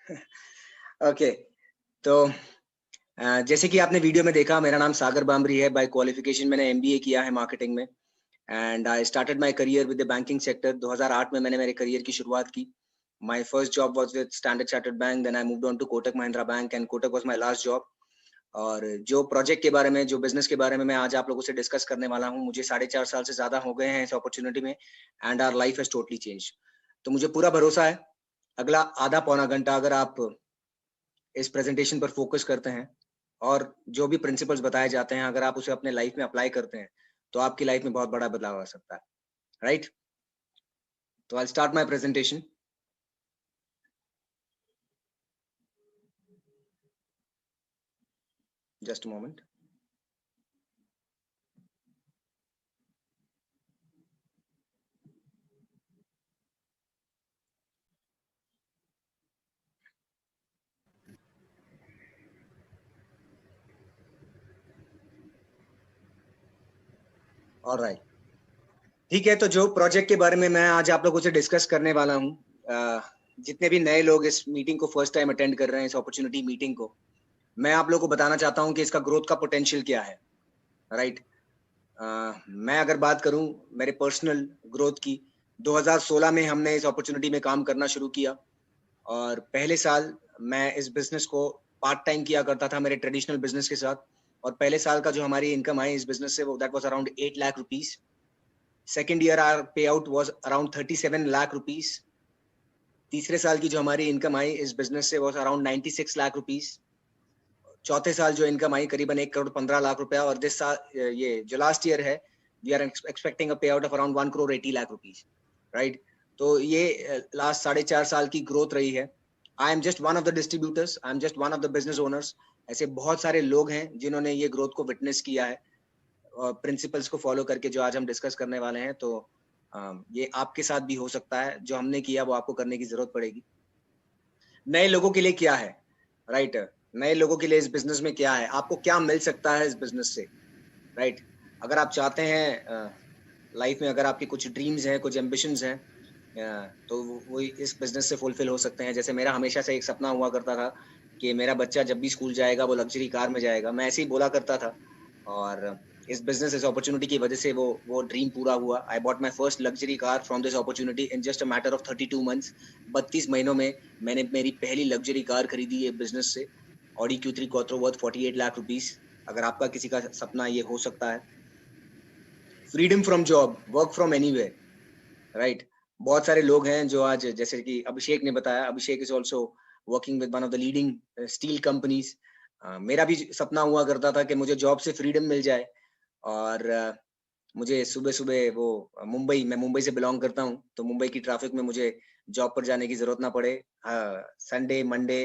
Okay, तो जैसे कि आपने वीडियो में देखा, मेरा नाम सागर बामरी है। बाय क्वालिफिकेशन मैंने एमबीए किया है मार्केटिंग में and I started my career with the banking sector. 2008 में मैंने मेरे करियर की शुरुआत की। My first job was with Standard Chartered bank, then I moved on to Kotak Mahindra bank and Kotak was my last job. और जो प्रोजेक्ट के बारे में, जो बिज़नेस के बारे में मैं आज आप लोगों से डिस्कस करने वाला हूँ, मुझे 4.5 साल से ज़्यादा हो गए हैं इस अपॉर्च्युनिटी में and our life has totally changed. तो मुझे पूरा भरोसा है, अगला आधा पौना घंटा अगर आप इस प्रेजेंटेशन पर फोकस करते हैं और जो भी प्रिंसिपल्स बताए जाते हैं, अगर आप उसे अपने लाइफ में अप्लाई करते हैं, तो आपकी लाइफ में बहुत बड़ा बदलाव आ सकता है, राइट? तो I start my presentation. Just a moment. Alright, ठीक है। तो जो प्रोजेक्ट के बारे में मैं आज आप लोगों से डिस्कस करने वाला हूँ, जितने भी नए लोग इस मीटिंग को फर्स्ट टाइम अटेंड कर रहे हैं, इस अपॉर्चुनिटी मीटिंग को, मैं आप लोगों को बताना चाहता हूँ कि इसका ग्रोथ का पोटेंशियल क्या है, राइट? मैं अगर बात करूँ मेरे पर्सनल ग्रोथ की, 2016 में हमने इस अपॉर्चुनिटी में काम करना शुरू किया और पहले साल मैं इस बिज़नेस को पार्ट टाइम किया करता था मेरे ट्रेडिशनल बिज़नेस के साथ। और पहले साल का जो हमारी इनकम आई इस बिज़नेस से, वो that was around 8 lakh rupees. Second year our pay out was around 37 lakh rupees. तीसरे साल की जो हमारी इनकम आई इस बिज़नेस से, वाज़ अराउंड 96 लाख रुपीज़। चौथे साल जो इनकम आई करीबन 1 करोड़ 15 लाख रुपया। और दिस साल, ये जो लास्ट ईयर है, वी आर एक्सपेक्टिंग अ पे out of around 1 crore 80 lakh rupees, right? तो ये लास्ट 4.5 साल की ग्रोथ रही है। I am just one of the distributors, I am just one of the business owners. ऐसे बहुत सारे लोग हैं जिन्होंने ये ग्रोथ को विटनेस किया है, प्रिंसिपल्स को फॉलो करके, जो आज हम डिस्कस करने वाले हैं। तो ये आपके साथ भी हो सकता है, जो हमने किया वो आपको करने की ज़रूरत पड़ेगी। नए लोगों के लिए क्या है, राइट? नए लोगों के लिए इस बिज़नेस में क्या है? आपको क्या मिल सकता है इस बिज़नेस से, राइट? अगर आप चाहते हैं लाइफ में, अगर आपके कुछ ड्रीम्स हैं, कुछ एम्बिशंस हैं, तो वो इस बिज़नेस से फुलफिल हो सकते हैं। जैसे मेरा हमेशा से एक सपना हुआ करता था कि मेरा बच्चा जब भी स्कूल जाएगा, वो लग्ज़री कार में जाएगा। मैं ऐसे ही बोला करता था और इस बिज़नेस, इस अपॉर्च्युनिटी की वज़ह से वो ड्रीम पूरा हुआ। I bought my first luxury car from this opportunity in just a matter of 32 months. 32 महीनों में मैंने मेरी पहली लग्ज़री कार खरीदी ये बिज़नेस से। Audi Q3 quattro worth 48 lakh rupees. अगर आपका किसी का सपना ये हो सकता है। Freedom from job, work from anywhere, right? बहुत सारे लोग हैं जो आज, जैसे कि अभिषेक ने बताया, Abhishek is also working with one of the leading steel companies. मेरा भी सपना हुआ करता था कि मुझे जॉब से फ्रीडम मिल जाए और मुझे सुबह सुबह वो मैं मुंबई से बिलोंग करता हूँ, तो मुंबई की ट्रैफिक में मुझे जॉब पर जाने की जरूरत ना पड़े। संडे मंडे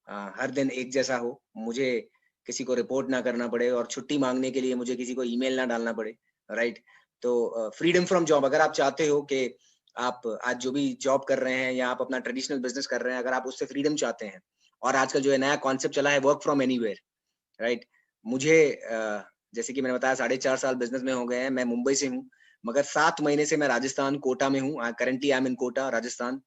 हर दिन एक जैसा हो, मुझे किसी को रिपोर्ट ना करना पड़े और छुट्टी मांगने के लिए मुझे किसी को ईमेल ना डालना पड़े, राइट? तो फ्रीडम फ्रॉम जॉब, अगर आप चाहते हो कि आप आज जो भी जॉब कर रहे हैं या आप अपना ट्रेडिशनल बिजनेस कर रहे हैं, अगर आप उससे फ्रीडम चाहते हैं, और आजकल जो है नया कॉन्सेप्ट चला है वर्क फ्रॉम एनीवेयर, राइट? मुझे जैसे कि मैंने बताया 4.5 साल बिज़नेस में हो गए हैं, मैं मुंबई से हूँ, मगर 7 महीने से मैं राजस्थान कोटा में हूँ। करंटली आई एम इन कोटा, राजस्थान।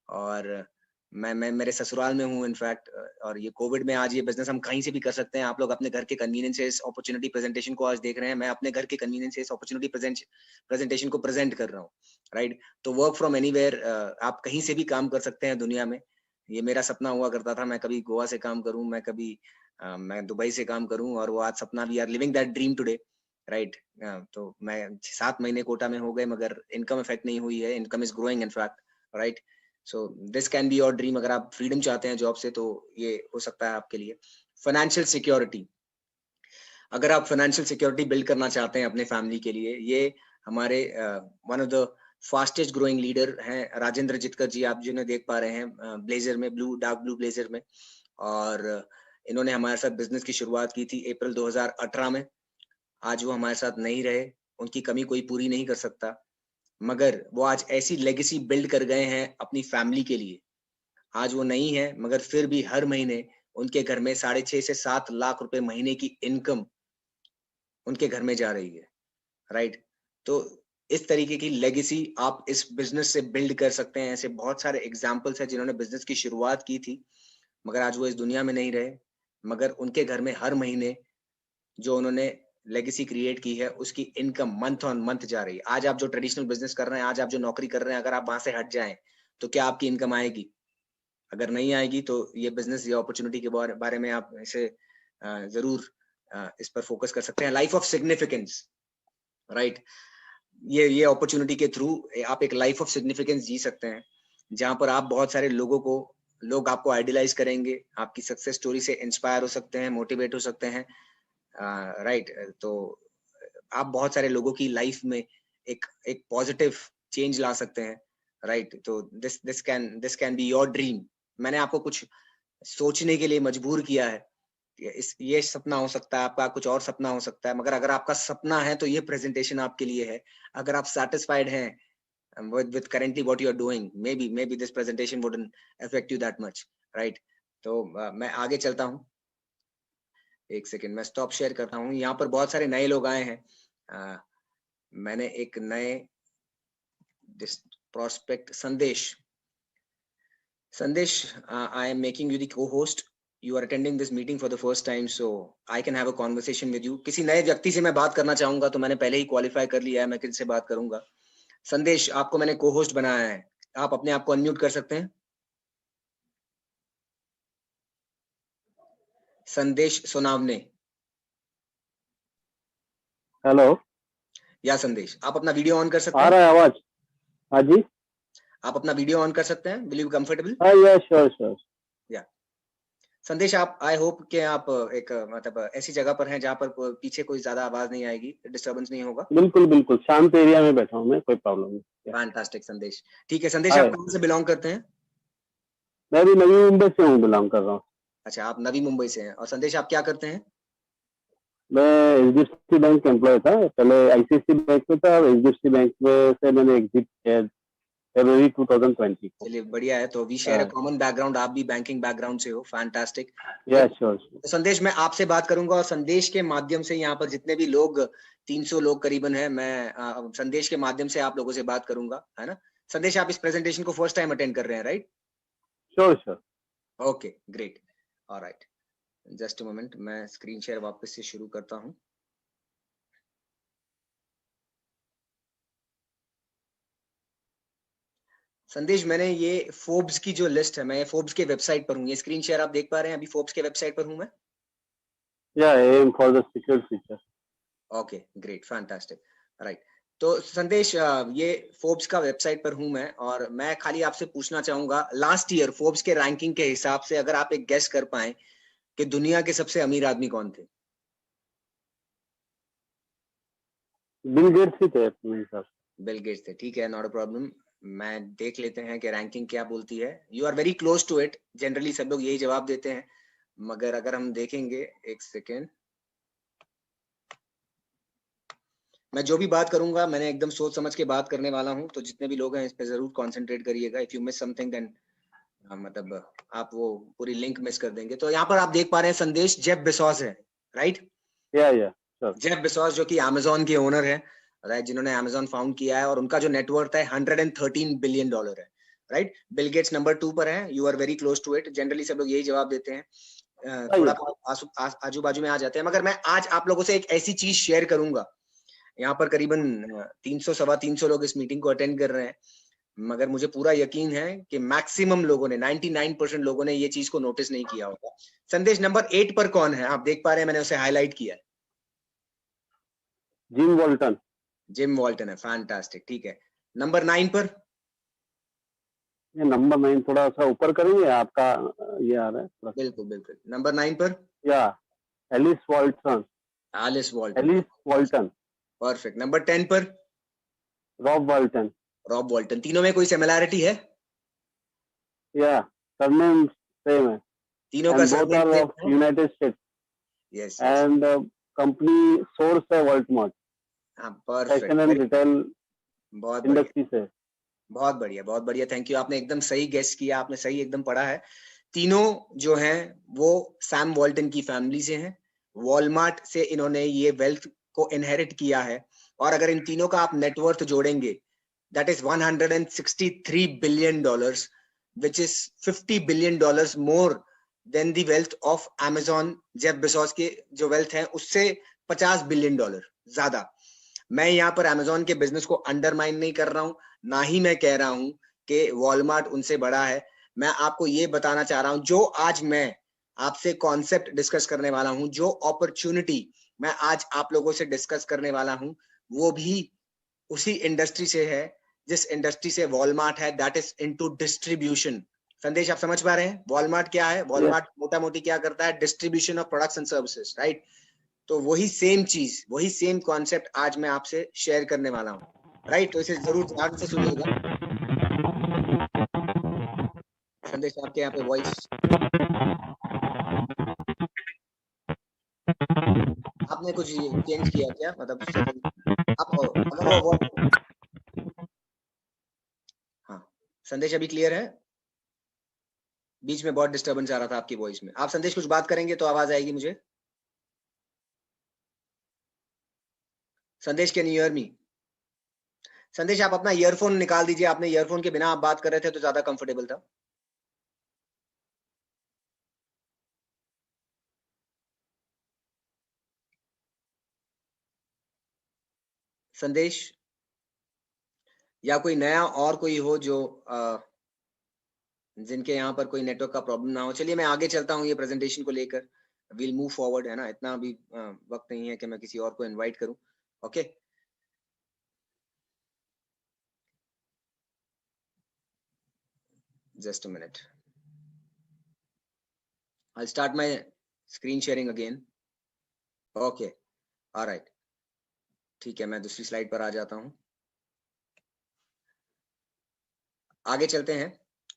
और मैं मेरे ससुराल में हूँ इनफैक्ट। और ये कोविड में आज ये बिज़नेस हम कहीं से भी कर सकते हैं। आप लोग अपने घर के कन्वीनियंस से इस अपॉर्च्युनिटी प्रेज़ेंटेशन को आज देख रहे हैं। मैं अपने घर के कन्वीनियंस से इस अपॉर्च्युनिटी प्रेज़ेंटेशन को प्रेज़ेंट कर रहा हूँ, राइट? तो वर्क फ्रॉम एनीवेयर, आप कहीं से भी काम कर सकते हैं दुनिया में। ये मेरा सपना हुआ करता था, मैं कभी गोवा से काम करूँ, मैं कभी मैं दुबई से काम करूँ, और वो आज सपना, we are living that dream today, right? तो मैं 7 महीने कोटा में हो गए, मगर इनकम इफेक्ट नहीं हुई है, income is growing in fact, right? So this can be your dream. अगर आप फ्रीडम चाहते हैं जॉब से, तो ये हो सकता है आपके लिए। फाइनेंशियल सिक्योरिटी, अगर आप फाइनेंशियल सिक्योरिटी बिल्ड करना चाहते हैं अपने फैमिली के लिए, ये हमारे one of the fastest growing leader हैं राजेंद्र जितकर जी, आप जिन्हें देख पा रहे हैं ब्लेजर में, डार्क ब्लू ब्लेजर में। और इन्होंने हमारे साथ बिजनेस की शुरुआत की थी अप्रैल 2018 में। आज वो हमारे साथ नहीं रहे, उनकी कमी कोई पूरी नहीं कर सकता, मगर वो आज ऐसी लेगेसी बिल्ड कर गए हैं अपनी फैमिली के लिए। आज वो नहीं है, मगर फिर भी हर महीने उनके घर में 6.5 से 7 लाख रुपए महीने की इनकम उनके घर में जा रही है, राइट? तो इस तरीके की लेगेसी आप इस बिजनेस से बिल्ड कर सकते हैं। ऐसे बहुत सारे एग्जाम्पल्स हैं जिन्होंने बिजनेस की शुरुआत की थी मगर आज वो इस दुनिया में नहीं रहे, मगर उनके घर में हर महीने जो उन्होंने लेगेसी क्रिएट की है उसकी इनकम मंथ ऑन मंथ जा रही है। आज आप जो ट्रेडिशनल बिजनेस कर रहे हैं, आज आप जो नौकरी कर रहे हैं, अगर आप वहां से हट जाएं तो क्या आपकी इनकम आएगी? अगर नहीं आएगी तो ये बिजनेस या अपॉर्चुनिटी के बारे में आप इसे जरूर इस पर फोकस कर सकते हैं। Life of significance, right? ये अपॉर्चुनिटी के थ्रू आप एक लाइफ ऑफ सिग्निफिकेंस जी सकते हैं जहां पर आप बहुत सारे लोग आपको आइडियलाइज करेंगे, आपकी सक्सेस स्टोरी से इंस्पायर हो सकते हैं, मोटिवेट हो सकते हैं, राइट? तो आप बहुत सारे लोगों की लाइफ में एक पॉजिटिव चेंज ला सकते हैं, राइट? तो this can be your dream. मैंने आपको कुछ सोचने के लिए मजबूर किया है। ये सपना हो सकता है आपका, कुछ और सपना हो सकता है, मगर अगर आपका सपना है तो ये प्रेजेंटेशन आपके लिए है। अगर आप सेटिस्फाइड हैं with currently what you are doing, maybe this presentation wouldn't affect you that much, right? तो मैं आगे चलता हूँ। एक सेकेंड, मैं स्टॉप शेयर करता हूँ। यहाँ पर बहुत सारे नए लोग आए हैं। मैंने एक नए प्रोस्पेक्ट संदेश, I am making you the co-host. You are attending this meeting for the first time, so I can have a conversation with you. किसी नए व्यक्ति से मैं बात करना चाहूंगा तो मैंने पहले ही क्वालिफाई कर लिया है मैं किससे बात करूंगा। संदेश, आपको मैंने को-होस्ट बनाया है, आप अपने आप को अनम्यूट कर सकते हैं? संदेश सोनावने। हेलो। या संदेश, आप अपना वीडियो ऑन कर सकते हैं? आ रहा है आवाज? हाँ जी, आप अपना वीडियो ऑन कर सकते हैं? Will you comfortable? हाँ, या श्योर। या संदेश, आप, आई होप कि आप एक मतलब ऐसी जगह पर हैं जहाँ पर पीछे कोई ज्यादा आवाज नहीं आएगी, डिस्टर्बेंस नहीं होगा। बिल्कुल शांत एरिया में बैठा हूँ मैं, कोई प्रॉब्लम नहीं। फैंटास्टिक संदेश। ठीक है संदेश, आप कहाँ से बिलोंग करते हैं? मैं भी नवी मुंबई से हूँ, बिलोंग कर रहा हूँ। अच्छा, आप नवी मुंबई से हैं। और संदेश, आप क्या करते हैं? मैं एचडीएफसी बैंक एम्प्लॉय था, पहले आईसीआईसी बैंक में था, एचडीएफसी बैंक में से मैंने एग्जिट किया फरवरी 2020 को। चलिए बढ़िया है, तो we share a common background. आप भी बैंकिंग बैकग्राउंड से हो, फैंटास्टिक। या श्योर। तो संदेश, मैं आपसे बात करूंगा और संदेश के माध्यम से यहाँ पर जितने भी लोग 300 लोग करीबन हैं, मैं संदेश के माध्यम से आप लोगों से बात करूंगा, है ना? संदेश, आप इस प्रेजेंटेशन को फर्स्ट टाइम अटेंड कर रहे हैं, right? Sure. Okay, great, alright. Just a moment, मैं स्क्रीन शेयर वापस से शुरू करता हूँ। संदेश, मैंने ये फोर्ब्स की जो लिस्ट है, मैं फोर्ब्स के वेबसाइट पर हूँ। ये स्क्रीन शेयर आप देख पा रहे हैं? अभी फोर्ब्स के वेबसाइट पर हूँ मैं। या aim for the secure future. Okay, great, fantastic, right. तो संदेश, ये फोर्ब्स का वेबसाइट पर हूं मैं, और मैं खाली आपसे पूछना चाहूंगा, लास्ट ईयर फोर्ब्स के रैंकिंग के हिसाब से अगर आप एक गेस कर पाए कि दुनिया के सबसे अमीर आदमी कौन थे? बिल गेट्स ही थे अपने हिसाब से। बिल गेट्स थे, ठीक है, नॉट अ प्रॉब्लम। मैं देख लेते हैं कि रैंकिंग क्या बोलती है। You are very close to it. Generally सब लोग यही जवाब देते हैं, मगर अगर हम देखेंगे, एक सेकेंड, मैं जो भी बात करूंगा मैंने एकदम सोच समझ के बात करने वाला हूं, तो जितने भी लोग हैं इस पे जरूर कंसंट्रेट करिएगा। If you miss something then मतलब आप वो पूरी लिंक मिस कर देंगे। तो यहाँ पर आप देख पा रहे हैं संदेश, जेफ बेजोस है, राइट? या श्योर। जेफ बेजोस जो कि अमेजोन के ओनर है, राइट, जिन्होंने अमेजोन फाउंड किया है, और उनका जो नेटवर्थ है $113 बिलियन है, राइट? बिल गेट्स नंबर 2 पर है। You are very close to it. Generally सब लोग यही जवाब देते हैं, थोड़ा आजू बाजू में आ जाते हैं, मगर मैं आज आप लोगों से एक ऐसी चीज शेयर करूंगा। यहाँ पर करीबन 300 सवा 300 लोग इस मीटिंग को अटेंड कर रहे हैं, मगर मुझे पूरा यकीन है कि मैक्सिमम लोगों ने, 99% लोगों ने ये चीज को नोटिस नहीं किया होगा। संदेश, नंबर 8 पर कौन है? आप देख पा रहे हैं, मैंने उसे हाईलाइट किया है। जिम वॉल्टन। जिम वॉल्टन है, फैंटास्टिक, ठीक है। नंबर 9 पर? ये नंबर 9 थोड़ा सा ऊपर करेंगे, आपका ये आ रहा है। बिल्कुल। नंबर 9 पर? या Alice Walton. Alice Walton, perfect. Number 10 पर? Rob Walton. तीनों में कोई सिमिलैरिटी है? या सरनेम सेम है, तीनों का and both are surname of United States. Yes. And company source है वर्ल्टमार्ट, हाँ, फैशन एंड परफेक्ट, रिटेल बहुत इंडस्ट्री से। बहुत बढ़िया, थैंक यू। आपने एकदम सही गेस किया, आपने सही एकदम पढ़ा है। तीनों जो हैं वो सैम वॉल्टन की फैमिली से हैं। वॉलमार्ट से इन्होंने ये वेल्थ को इनहेरिट किया है, और अगर इन तीनों का आप नेटवर्थ जोड़ेंगे, that is $163 billion, which is $50 billion more than the wealth of Amazon, Jeff Bezos के जो वेल्थ है उससे $50 बिलियन ज्यादा। मैं यहाँ पर Amazon के बिजनेस को अंडरमाइन नहीं कर रहा हूँ, ना ही मैं कह रहा हूँ कि वॉलमार्ट उनसे बड़ा है। मैं आपको ये बताना चाह रहा हूँ, जो आज मैं आपसे कॉन्सेप्ट डिस्कस करने वाला हूँ, जो अपॉर्चुनिटी मैं आज आप लोगों से डिस्कस करने वाला हूँ, वो भी उसी इंडस्ट्री से है जिस इंडस्ट्री से वॉलमार्ट है, दैट इज इनटू डिस्ट्रीब्यूशन। संदेश आप समझ पा रहे हैं वॉलमार्ट क्या है? वॉलमार्ट मोटा मोटी क्या करता है? Distribution of products and services, right? तो वही सेम चीज, वही सेम कॉन्सेप्ट आज मैं आपसे शेयर करने वाला हूँ, राइट? तो इसे जरूर ध्यान से सुनिएगा। संदेश आपके यहाँ पे वॉइस आपने कुछ चेंज किया क्या? मतलब आप अगर वो हाँ, संदेश अभी क्लियर है? बीच में बहुत डिस्टर्बेंस आ रहा था आपकी वॉइस में। आप संदेश कुछ बात करेंगे तो आवाज आएगी मुझे। संदेश, कैन यू हियर मी? संदेश आप अपना ईयरफोन निकाल दीजिए, आपने ईयरफोन के बिना आप बात कर रहे थे तो ज्यादा कंफर्टेबल था। संदेश, या कोई नया और कोई हो जो जिनके यहाँ पर कोई नेटवर्क का प्रॉब्लम ना हो। चलिए मैं आगे चलता हूँ ये प्रेजेंटेशन को लेकर, विल मूव फॉरवर्ड, है ना? इतना भी वक्त नहीं है कि मैं किसी और को इनवाइट करूं। Okay, just a minute, I start my screen sharing again. Okay, alright, ठीक है, मैं दूसरी स्लाइड पर आ जाता हूँ। आगे चलते हैं,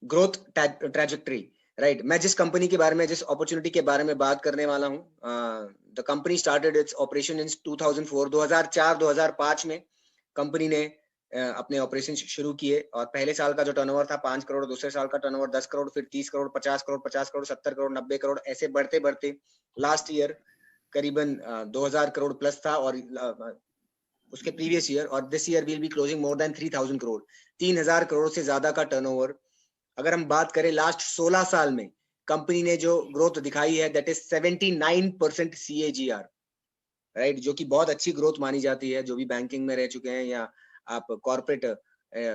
ग्रोथ ट्रैजेक्टरी, राइट? मैं जिस कंपनी के बारे में, जिस अपॉर्चुनिटी के बारे में बात करने वाला हूँ, the company started its operation in 2004, 2004-2005 में कंपनी ने अपने ऑपरेशन शुरू किए और पहले साल का जो टर्नओवर था 5 करोड़, दूसरे साल का टर्नओवर 10 करोड़, फिर 30 करोड़, 50 करोड़, 50 करोड़, 70 करोड़, 90 करोड़, ऐसे बढ़ते बढ़ते लास्ट ईयर करीबन 2000 करोड़ प्लस था, और उसके प्रीवियस ईयर और this year will be closing more than 3000 crore, 3000 crore से ज्यादा का टर्नओवर। अगर हम बात करें लास्ट 16 साल में कंपनी ने जो ग्रोथ दिखाई है, दैट इज 79% CAGR, राइट? जो कि बहुत अच्छी ग्रोथ मानी जाती है, जो भी बैंकिंग में रह चुके हैं या आप कॉर्पोरेट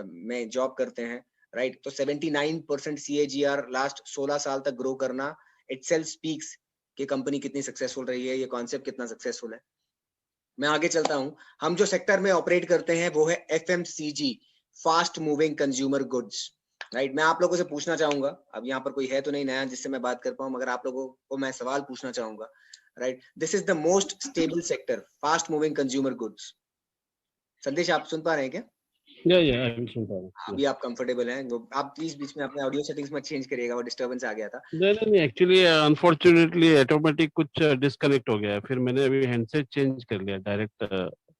में जॉब करते हैं, राइट? तो 79% CAGR लास्ट 16 साल तक ग्रो करना इटसेल्फ स्पीक्स कि कंपनी कितनी सक्सेसफुल रही है, ये कॉन्सेप्ट कितना सक्सेसफुल है। मैं आगे चलता हूं। हम जो सेक्टर में ऑपरेट करते हैं वो है FMCG, fast moving consumer goods, right? मैं आप लोगों से पूछना चाहूंगा, अब यहाँ पर कोई है तो नहीं नया जिससे मैं बात कर पाऊं, मगर आप लोगों को मैं सवाल पूछना चाहूंगा, right? This is the most stable sector, fast moving consumer goods. संदेश आप सुन पा रहे हैं क्या? या सुन पा रहा हूँ। अभी आप कंफर्टेबल हैं? आप प्लीज बीच में अपने ऑडियो सेटिंग्स में चेंज करिएगा, वो डिस्टर्बेंस आ गया था। नहीं, एक्चुअली अनफॉर्चुनेटली ऑटोमेटिक कुछ डिस्कनेक्ट हो गया, फिर मैंने अभी हैंडसेट चेंज कर लिया डायरेक्ट।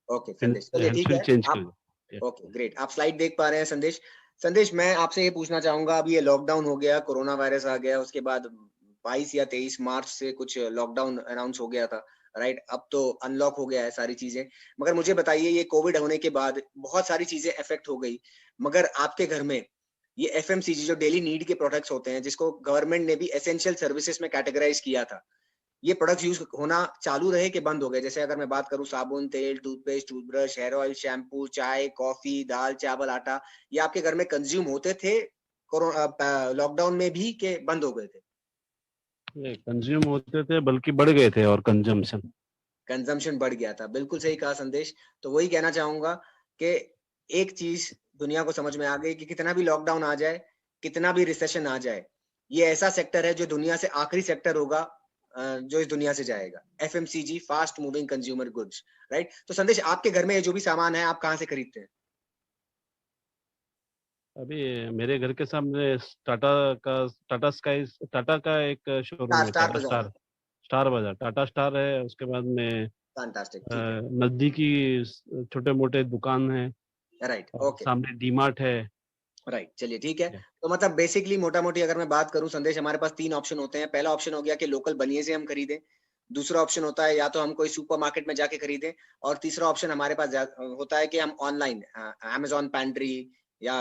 ओके संदेश, चलिए ठीक है, चेंज कर आप लिया। ओके ग्रेट, आप स्लाइड देख पा रहे हैं संदेश? संदेश, मैं आपसे ये पूछना चाहूंगा, अभी ये लॉकडाउन हो गया, कोरोना वायरस आ गया, उसके बाद 22 या 23 मार्च से कुछ लॉकडाउन अनाउंस हो गया था, राइट? अब तो अनलॉक हो गया है सारी चीजें, मगर मुझे बताइए, ये कोविड होने के बाद बहुत सारी चीजें इफेक्ट हो गई, मगर आपके घर में ये FMCG जो डेली नीड के प्रोडक्ट्स होते हैं, जिसको गवर्नमेंट ने भी एसेंशियल सर्विसेज में कैटेगराइज किया था, ये प्रोडक्ट्स यूज होना चालू रहे कि बंद हो गए? जैसे अगर मैं बात करूं, साबुन, तेल, toothpaste, toothbrush, hair oil, shampoo, चाय, कॉफी, दाल, चावल, आटा, ये आपके घर में कंज्यूम होते थे कोरोना लॉकडाउन में भी कि बंद हो गए थे? कंज्यूम होते थे, बल्कि बढ़ गए थे, और कंजम्पशन बढ़ गया था, बिल्कुल सही कहा संदेश। तो वही कहना चाहूंगा कि एक चीज दुनिया को समझ में आ गई कि कितना भी लॉकडाउन आ जाए, कितना भी रिसेशन आ जाए, ये ऐसा सेक्टर है जो दुनिया से आखिरी सेक्टर होगा जो इस दुनिया से जाएगा। FMCG, fast moving consumer goods, right? तो संदेश, आपके घर में जो भी सामान है आप कहाँ से खरीदते हैं? अभी मेरे घर के सामने टाटा का एक शोरूम है, स्टार टाटा बाजार। स्टार बाजार, टाटा स्टार है। उसके बाद में फैंटास्टिक, ठीक है, नजदीकी छोटे मोटे दुकान है, राइट, और ओके, सामने डीमार्ट है। राइट, चलिए ठीक है। तो मतलब बेसिकली मोटा मोटी अगर मैं बात करूं संदेश, हमारे पास तीन ऑप्शन होते हैं। पहला ऑप्शन हो गया कि लोकल बनिए से हम खरीदें, दूसरा ऑप्शन होता है या तो हम कोई सुपरमार्केट में जाके खरीदें, और तीसरा ऑप्शन हमारे पास होता है कि हम ऑनलाइन अमेज़न पैंट्री या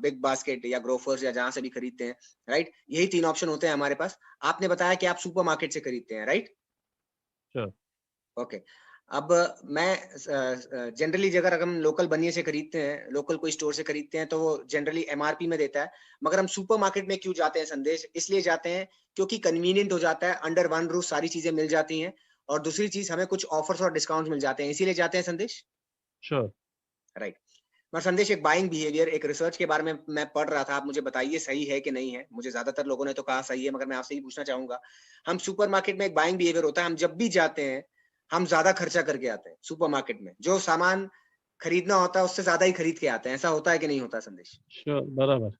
बिग बास्केट या ग्रोफर्स या जहां से भी खरीदते हैं, राइट? यही 3 ऑप्शन होते हैं हमारे पास। आपने बताया कि आप सुपरमार्केट से खरीदते हैं, राइट? श्योर। ओके। अब मैं जनरली अगर हम लोकल बनिए से खरीदते हैं, लोकल कोई स्टोर से खरीदते हैं, तो वो जनरली एमआरपी में देता है। मगर हम सुपरमार्केट में क्यों जाते हैं संदेश? इसलिए जाते हैं क्योंकि कन्वीनिएंट हो जाता है, अंडर वन रूफ सारी चीजें मिल जाती हैं, और दूसरी चीज हमें कुछ ऑफर्स और डिस्काउंट मिल जाते हैं, इसीलिए जाते हैं संदेश, श्योर। राइट? मैं संदेश एक बाइंग बिहेवियर, एक रिसर्च के बारे में मैं पढ़ रहा था, आप मुझे बताइए सही है कि नहीं है। मुझे ज्यादातर लोगों ने तो कहा सही है, मगर मैं आपसे ही पूछना चाहूंगा। हम सुपरमार्केट में एक बाइंग बिहेवियर होता है, हम जब भी जाते हैं हम ज्यादा खर्चा करके आते हैं सुपरमार्केट में, जो सामान खरीदना होता है उससे ज्यादा ही खरीद के आते हैं। ऐसा होता है कि नहीं होता संदेश? श्योर, बराबर।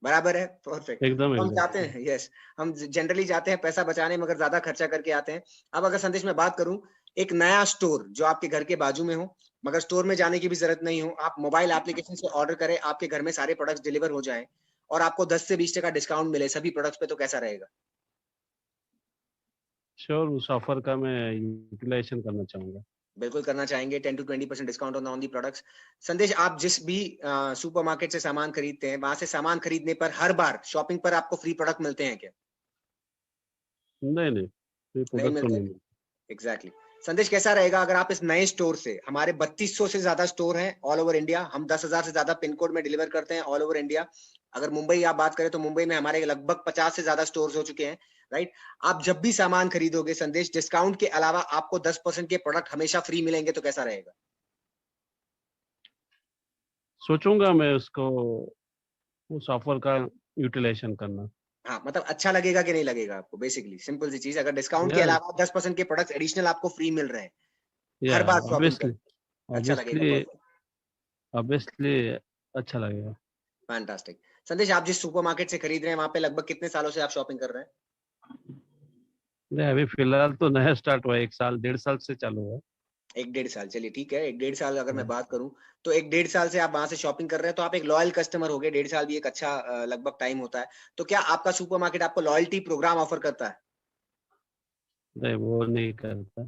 बराबर है, परफेक्ट। एकदम, तो हम एकदम। जाते हैं, यस, हम जनरली जाते हैं पैसा बचाने, मगर ज्यादा खर्चा करके आते हैं। अब अगर संदेश में बात करूं, एक नया स्टोर जो आपके घर के बाजू में हो, मगर स्टोर में जाने की भी जरूरत नहीं हो, आप मोबाइल एप्लीकेशन से ऑर्डर करें, आपके घर में सारे प्रोडक्ट्स डिलीवर हो जाएं और आपको 10 से 20% डिस्काउंट मिले सभी प्रोडक्ट्स पे, तो कैसा रहेगा? श्योर, उस ऑफर का मैं यूटिलाइजेशन करना चाहूँगा। बिल्कुल करना चाहेंगे। 10 to 20% discount on the products. Sandesh, आप जिस भी सुपरमार्केट से सामान खरीदते हैं, वहां से सामान खरीदने पर हर बार शॉपिंग पर आपको फ्री प्रोडक्ट मिलते हैं क्या? नहीं, नहीं, ये नहीं प्रोडक्ट तो मिलते। नहीं मिलता। एग्जैक्टली। संदेश, कैसा रहेगा अगर आप इस नए स्टोर से, हमारे 3200 से ज्यादा स्टोर हैं ऑल ओवर इंडिया, हम 10,000 से ज्यादा पिन कोड में डिलीवर करते हैं ऑल ओवर इंडिया। अगर मुंबई आप बात करें तो मुंबई में हमारे लगभग 50 से ज्यादा स्टोर्स हो चुके हैं, राइट? आप जब भी सामान खरीदोगे संदेश, डिस्काउंट के अलावा आपको 10% के प्रोडक्ट हमेशा फ्री मिलेंगे, तो कैसा रहेगा? सोचूंगा मैं उसको, उस ऑफर का यूटिलाइजेशन करना। हाँ, मतलब अच्छा लगेगा कि नहीं लगेगा आपको? बेसिकली सिंपल सी चीज, अगर डिस्काउंट के या अलावा 10% के प्रोडक्ट्स एडिशनल आपको फ्री मिल रहे हैं या हर बार शॉपिंग ऑब्वियसली, पर, अच्छा लगेगा, ऑब्वियसली, परफेक्ट। ऑब्वियसली अच्छा लगेगा। फैंटास्टिक। संदेश, आप जिस सुपरमार्केट से खरीद रहे हैं वहां पे लगभग कितने सालों से आप शॉपिंग कर रहे हैं? नहीं, अभी फिलहाल तो नया स्टार्ट हुआ है, 1 साल, 1.5 साल से चालू हुआ 1 डेढ़ साल, चलिए ठीक है। 1 डेढ़ साल अगर मैं है। बात करूं, तो 1 डेढ़ साल से आप वहां से शॉपिंग कर रहे हैं, तो आप एक लॉयल कस्टमर हो गए। 1 डेढ़ साल भी एक अच्छा लगभग टाइम होता है। तो क्या आपका सुपरमार्केट आपको लॉयल्टी प्रोग्राम ऑफर करता है? नहीं, वो नहीं करता।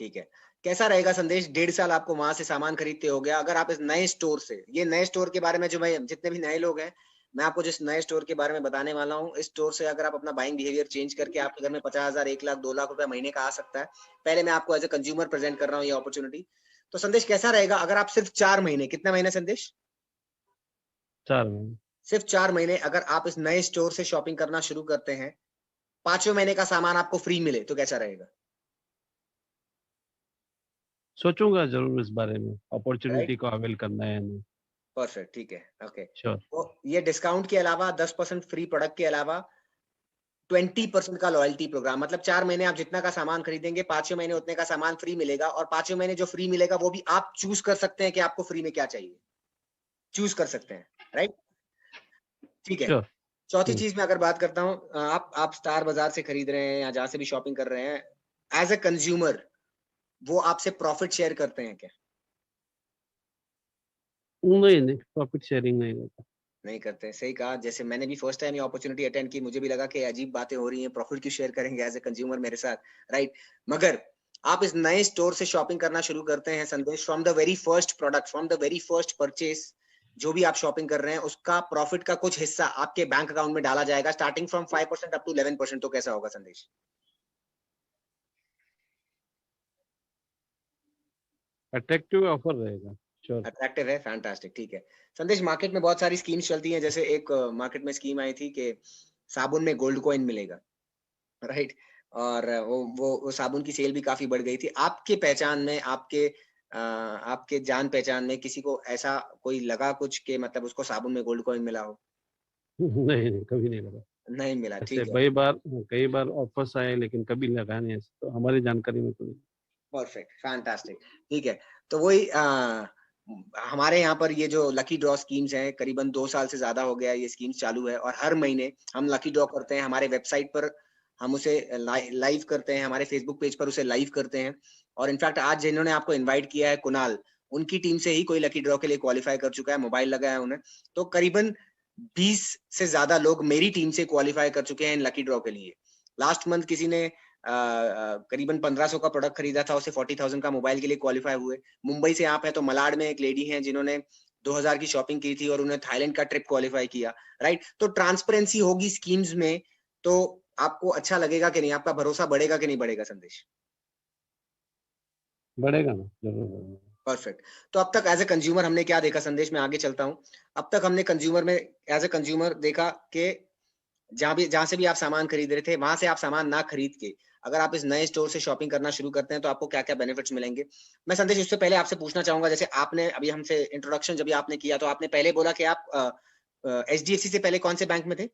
ठीक है। कैसा रहेगा संदेश, 1 डेढ़ साल आपको वहां से सामान खरीदते हो गया, अगर आप इस नए स्टोर से, ये नए स्टोर के बारे में जो मैं, जितने भी नए लोग हैं, मैं आपको जिस नए स्टोर के बारे में बताने वाला हूँ, इस स्टोर से अगर आप अपना बाइंग बिहेवियर चेंज करके आपके घर में 50,000, 1 लाख, 2 लाख रुपए महीने का आ सकता है। पहले मैं आपको एज ए कंज्यूमर प्रेजेंट कर रहा हूँ ये अपॉर्चुनिटी। तो संदेश, कैसा रहेगा अगर आप सिर्फ 4 महीने, कितना महीने संदेश? 4 महीने। सिर्फ 4 महीने अगर आप इस नए स्टोर से शॉपिंग करना शुरू करते हैं, 5वें महीने का सामान आपको फ्री मिले, तो कैसा रहेगा? सोचूंगा जरूर इस बारे में, राइट, अपॉर्चुनिटी को अवेल करना है या नहीं। परफेक्ट, ठीक है, ओके। श्योर। तो ये डिस्काउंट के अलावा, 10% फ्री प्रोडक्ट के अलावा, 20% का लॉयल्टी प्रोग्राम, मतलब 4 महीने आप जितना का सामान खरीदेंगे, 5वें महीने उतने का सामान फ्री मिलेगा, और 5वें महीने जो फ्री मिलेगा वो भी आप चूज कर सकते हैं कि आपको फ्री में क्या चाहिए, चूज कर सकते हैं, राइट? ठीक है। श्योर। चौथी चीज मैं अगर बात करता हूँ, आप स्टार बाजार से खरीद रहे हैं या जहां से भी शॉपिंग कर रहे हैं, एज ए कंज्यूमर वो आपसे प्रॉफिट शेयर करते हैं क्या? नहीं, नहीं, प्रॉफिट शेयरिंग नहीं होता। नहीं करते, सही कहा। जैसे मैंने भी फर्स्ट टाइम ये अपॉर्चुनिटी अटेंड की, मुझे भी लगा कि अजीब बातें हो रही हैं, प्रॉफिट क्यों शेयर करेंगे एज ए कंज्यूमर मेरे साथ, राइट? मगर आप इस नए स्टोर से शॉपिंग करना शुरू करते हैं संदेश, from the very first product, from the very first purchase, जो भी आप शॉपिंग कर रहे हैं उसका प्रॉफिट का कुछ हिस्सा आपके बैंक अकाउंट में डाला जाएगा, स्टार्टिंग फ्रॉम 5% अप टू 11%। तो कैसा होगा संदेश? अट्रैक्टिव ऑफर रहेगा। श्योर। अट्रैक्टिव है, फैंटास्टिक, ठीक है। संदेश, मार्केट में बहुत सारी स्कीम्स चलती हैं, जैसे एक मार्केट में स्कीम आई थी कि साबुन में गोल्ड कॉइन मिलेगा, राइट? और वो साबुन की सेल भी काफी बढ़ गई थी। आपके पहचान में, आपके जान पहचान में किसी को ऐसा कोई लगा कुछ कि मतलब उसको साबुन में गोल्ड कॉइन मिला हो? नहीं, नहीं, कभी नहीं लगा। नहीं मिला, ऐसे ठीक है। कई बार ऑफर्स आए, लेकिन कभी लगा नहीं ऐसे, तो हमारी जानकारी में तो नहीं। परफेक्ट, फैंटास्टिक, ठीक है। तो वही हमारे यहाँ पर ये जो लकी ड्रॉ स्कीम्स हैं, करीबन 2 साल से ज्यादा हो गया ये स्कीम्स चालू है, और हर महीने हम लकी ड्रॉ करते हैं हमारे वेबसाइट पर। हम उसे लाइव करते हैं, हमारे फेसबुक पेज पर उसे लाइव करते हैं। और इनफैक्ट आज जिन्होंने आपको इनवाइट किया है, कुणाल, उनकी टीम से ही कोई लकी ड्रॉ के लिए क्वालिफाई कर चुका है, मोबाइल लगा है उन्हें। तो करीबन 20 से ज्यादा लोग मेरी टीम से क्वालिफाई कर चुके हैं इन लकी ड्रॉ के लिए। लास्ट मंथ किसी ने करीबन 1500 का प्रोडक्ट खरीदा था, उसे 40,000 का मोबाइल के लिए क्वालिफाई हुए। मुंबई से आप है तो मलाड में एक लेडी है जिन्होंने 2000 की शॉपिंग की थी और उन्हें थाईलैंड का ट्रिप क्वालिफाई किया, राइट? तो ट्रांसपेरेंसी होगी स्कीम्स में, तो आपको अच्छा लगेगा कि नहीं, आपका भरोसा बढ़ेगा कि नहीं बढ़ेगा संदेश? बढ़ेगा ना, जरूर बढ़ेगा। परफेक्ट। तो अब तक एज ए कंज्यूमर हमने क्या देखा संदेश, में आगे चलता हूँ। अब तक हमने कंज्यूमर में एज ए कंज्यूमर देखा कि जहाँ से भी आप सामान खरीद रहे थे, वहां से आप सामान ना खरीद के अगर आप इस नए स्टोर से शॉपिंग करना शुरू करते हैं तो आपको क्या-क्या बेनिफिट्स मिलेंगे। मैं संदेश उससे पहले आपसे पूछना चाहूंगा, जैसे आपने अभी हमसे इंट्रोडक्शन जब आपने किया तो आपने पहले बोला कि आप एचडीएफसी से पहले कौन से बैंक में थे?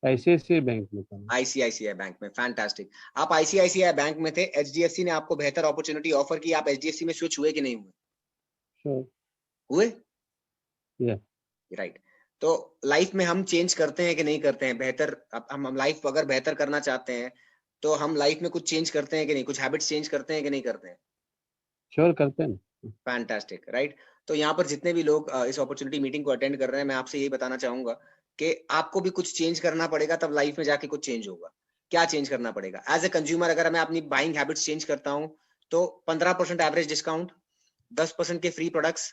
आईसीआईसीआई बैंक में था। आईसीआईसीआई बैंक में, फैंटास्टिक। आप आईसीआईसीआई बैंक में थे, एचडीएफसी ने आपको बेहतर अपॉर्चुनिटी ऑफर की, आप एचडीएफसी में स्विच हुए कि नहीं हुए? श्योर। हुए? या राइट। तो लाइफ में हम चेंज करते हैं कि नहीं करते हैं? बेहतर हम लाइफ अगर बेहतर करना चाहते हैं तो हम लाइफ में कुछ चेंज करते हैं कि नहीं, कुछ हैबिट्स चेंज करते हैं कि नहीं करते हैं? श्योर करते हैं ना। Fantastic, right? तो यहाँ पर जितने भी लोग इस अपॉर्चुनिटी मीटिंग को अटेंड कर रहे हैं, मैं आपसे यही बताना चाहूंगा कि आपको भी कुछ चेंज करना पड़ेगा, तब लाइफ में जाके कुछ चेंज होगा। क्या चेंज करना पड़ेगा? एज ए कंज्यूमर अगर मैं अपनी बाइंग हैबिट्स चेंज करता हूँ तो 15% एवरेज डिस्काउंट, 10% के फ्री प्रोडक्ट्स,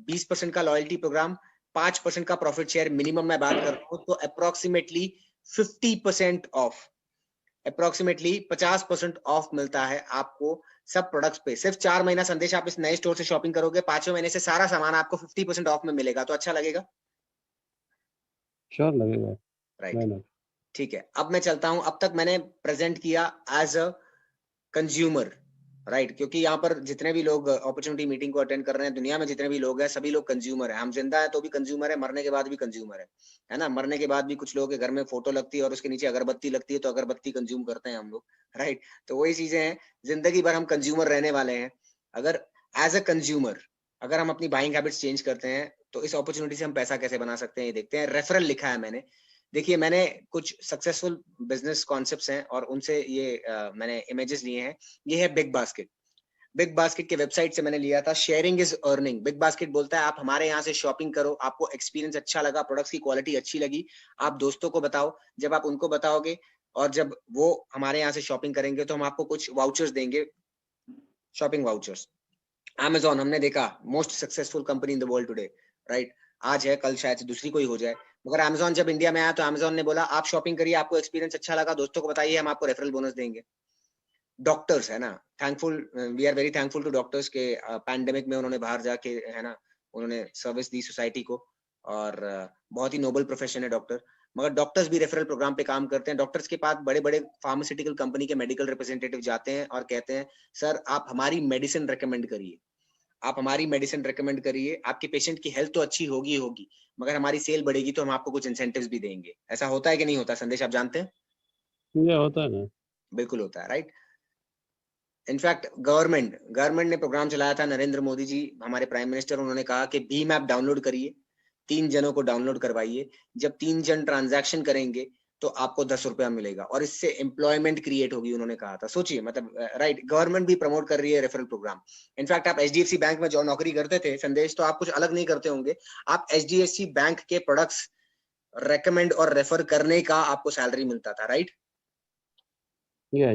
20% का लॉयल्टी प्रोग्राम, 5% का प्रॉफिट शेयर मिनिमम मैं बात कर रहा हूँ, तो अप्रोक्सीमेटली 50% ऑफ, अप्रोक्सीमेटली 50% ऑफ मिलता है आपको सब प्रोडक्ट्स पे। सिर्फ 4 महीना संदेश आप इस नए स्टोर से शॉपिंग करोगे, 5वें महीने से सारा सामान आपको 50% ऑफ में मिलेगा, तो अच्छा लगेगा? श्योर लगेगा। Right, why not. ठीक है। अब मैं चलता हूं, अब तक मैंने प्रेजेंट किया एज अ कंज्यूमर, राइट? क्योंकि यहाँ पर जितने भी लोग अपॉर्चुनिटी मीटिंग को अटेंड कर रहे हैं, दुनिया में जितने भी लोग हैं, सभी लोग कंज्यूमर हैं। हम जिंदा है तो भी कंज्यूमर है, मरने के बाद भी कंज्यूमर है ना? मरने के बाद भी कुछ लोगों के घर में फोटो लगती है और उसके नीचे अगरबत्ती लगती है, तो अगरबत्ती कंज्यूम करते हैं हम लोग, राइट? तो वही चीजें हैं, जिंदगी भर हम कंज्यूमर रहने वाले हैं। अगर एज अ कंज्यूमर अगर हम अपनी बाइंग हैबिट्स चेंज करते हैं तो इस अपॉर्चुनिटी से हम पैसा कैसे बना सकते हैं, ये देखते हैं। रेफरल लिखा है मैंने। देखिए, मैंने कुछ सक्सेसफुल बिजनेस कॉन्सेप्ट्स हैं और उनसे ये मैंने इमेजेस लिए हैं। ये है बिग बास्केट। बिग बास्केट के वेबसाइट से मैंने लिया था। Sharing is earning. Big basket बोलता है आप हमारे यहाँ से शॉपिंग करो, आपको एक्सपीरियंस अच्छा लगा, प्रोडक्ट्स की क्वालिटी अच्छी लगी, आप दोस्तों को बताओ। जब आप उनको बताओगे और जब वो हमारे यहाँ से शॉपिंग करेंगे तो हम आपको कुछ वाउचर्स देंगे, शॉपिंग वाउचर्स। Amazon हमने देखा most successful company in the world today, right? आज है, कल शायद से दूसरी कोई हो जाए, मगर Amazon जब इंडिया में आया तो Amazon ने बोला आप शॉपिंग करिए, आपको एक्सपीरियंस अच्छा लगा, दोस्तों को बताइए, हम आपको रेफरल बोनस देंगे। डॉक्टर्स है ना, thankful, we are very thankful to doctors के पैंडेमिक में उन्होंने बाहर जाके, है ना, उन्होंने सर्विस दी सोसाइटी को, और बहुत ही नोबल प्रोफेशन है डॉक्टर। मगर डॉक्टर्स भी रेफरल प्रोग्राम पे काम करते हैं। डॉक्टर्स के पास बड़े बड़े फार्मास्यूटिकल कंपनी के मेडिकल रिप्रेजेंटेटिव जाते हैं और कहते हैं सर आप हमारी मेडिसिन रेकमेंड करिए, आप हमारी मेडिसिन रेकमेंड करिए, आपके पेशेंट की हेल्थ तो अच्छी होगी होगी, मगर हमारी सेल बढ़ेगी तो हम आपको कुछ इंसेंटिव्स भी देंगे। ऐसा होता है कि नहीं होता संदेश, आप जानते हैं? ये होता है ना। बिल्कुल होता है, राइट? इनफैक्ट गवर्नमेंट ने प्रोग्राम चलाया था, नरेंद्र मोदी जी हमारे प्राइम मिनिस्टर, उन्होंने कहा कि भीम ऐप डाउनलोड करिए, 3 जनों को डाउनलोड करवाइए, जब 3 जन ट्रांजैक्शन करेंगे तो आपको 10 रुपया मिलेगा और इससे एम्प्लॉयमेंट क्रिएट होगी, उन्होंने कहा था। सोचिए, मतलब राइट, गवर्नमेंट भी प्रमोट कर रही है रेफरल प्रोग्राम। इनफैक्ट आप एचडीएफसी बैंक में जो नौकरी करते थे संदेश, तो आप कुछ अलग नहीं करते होंगे, आप एचडीएफसी बैंक के प्रोडक्ट्स रेकमेंड और रेफर करने का आपको सैलरी मिलता था, राइट? या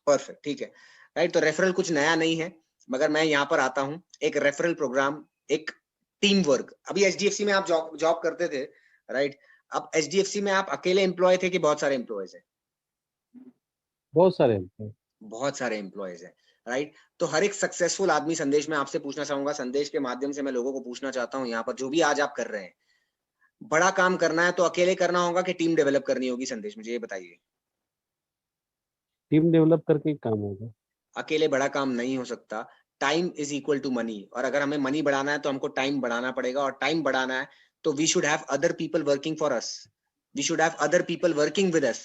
परफेक्ट, ठीक है, राइट? तो रेफरल कुछ नया नहीं है, मगर मैं यहाँ पर आता हूँ, एक रेफरल प्रोग्राम, एक टीम वर्क। अभी एचडीएफसी में आप जॉब जॉब करते थे, राइट? अब एचडीएफसी में आप अकेले एम्प्लॉय थे कि बहुत सारे एम्प्लॉयज हैं? बहुत सारे हैं। बहुत सारे एम्प्लॉयज हैं, राइट? तो हर एक सक्सेसफुल आदमी, संदेश में आपसे पूछना चाहूंगा, संदेश के माध्यम से मैं लोगों को पूछना चाहता हूँ यहाँ पर, जो भी आज आप कर रहे हैं, बड़ा काम करना है तो अकेले करना होगा कि टीम डेवलप करनी होगी? संदेश, मुझे ये बताइए। टीम डेवलप करके ही काम होगा। अकेले बड़ा काम नहीं हो सकता। Time is equal to money, और अगर हमें मनी बढ़ाना है तो हमको टाइम बढ़ाना पड़ेगा, और टाइम बढ़ाना है तो we should have other people working for us, we should have other people working with us.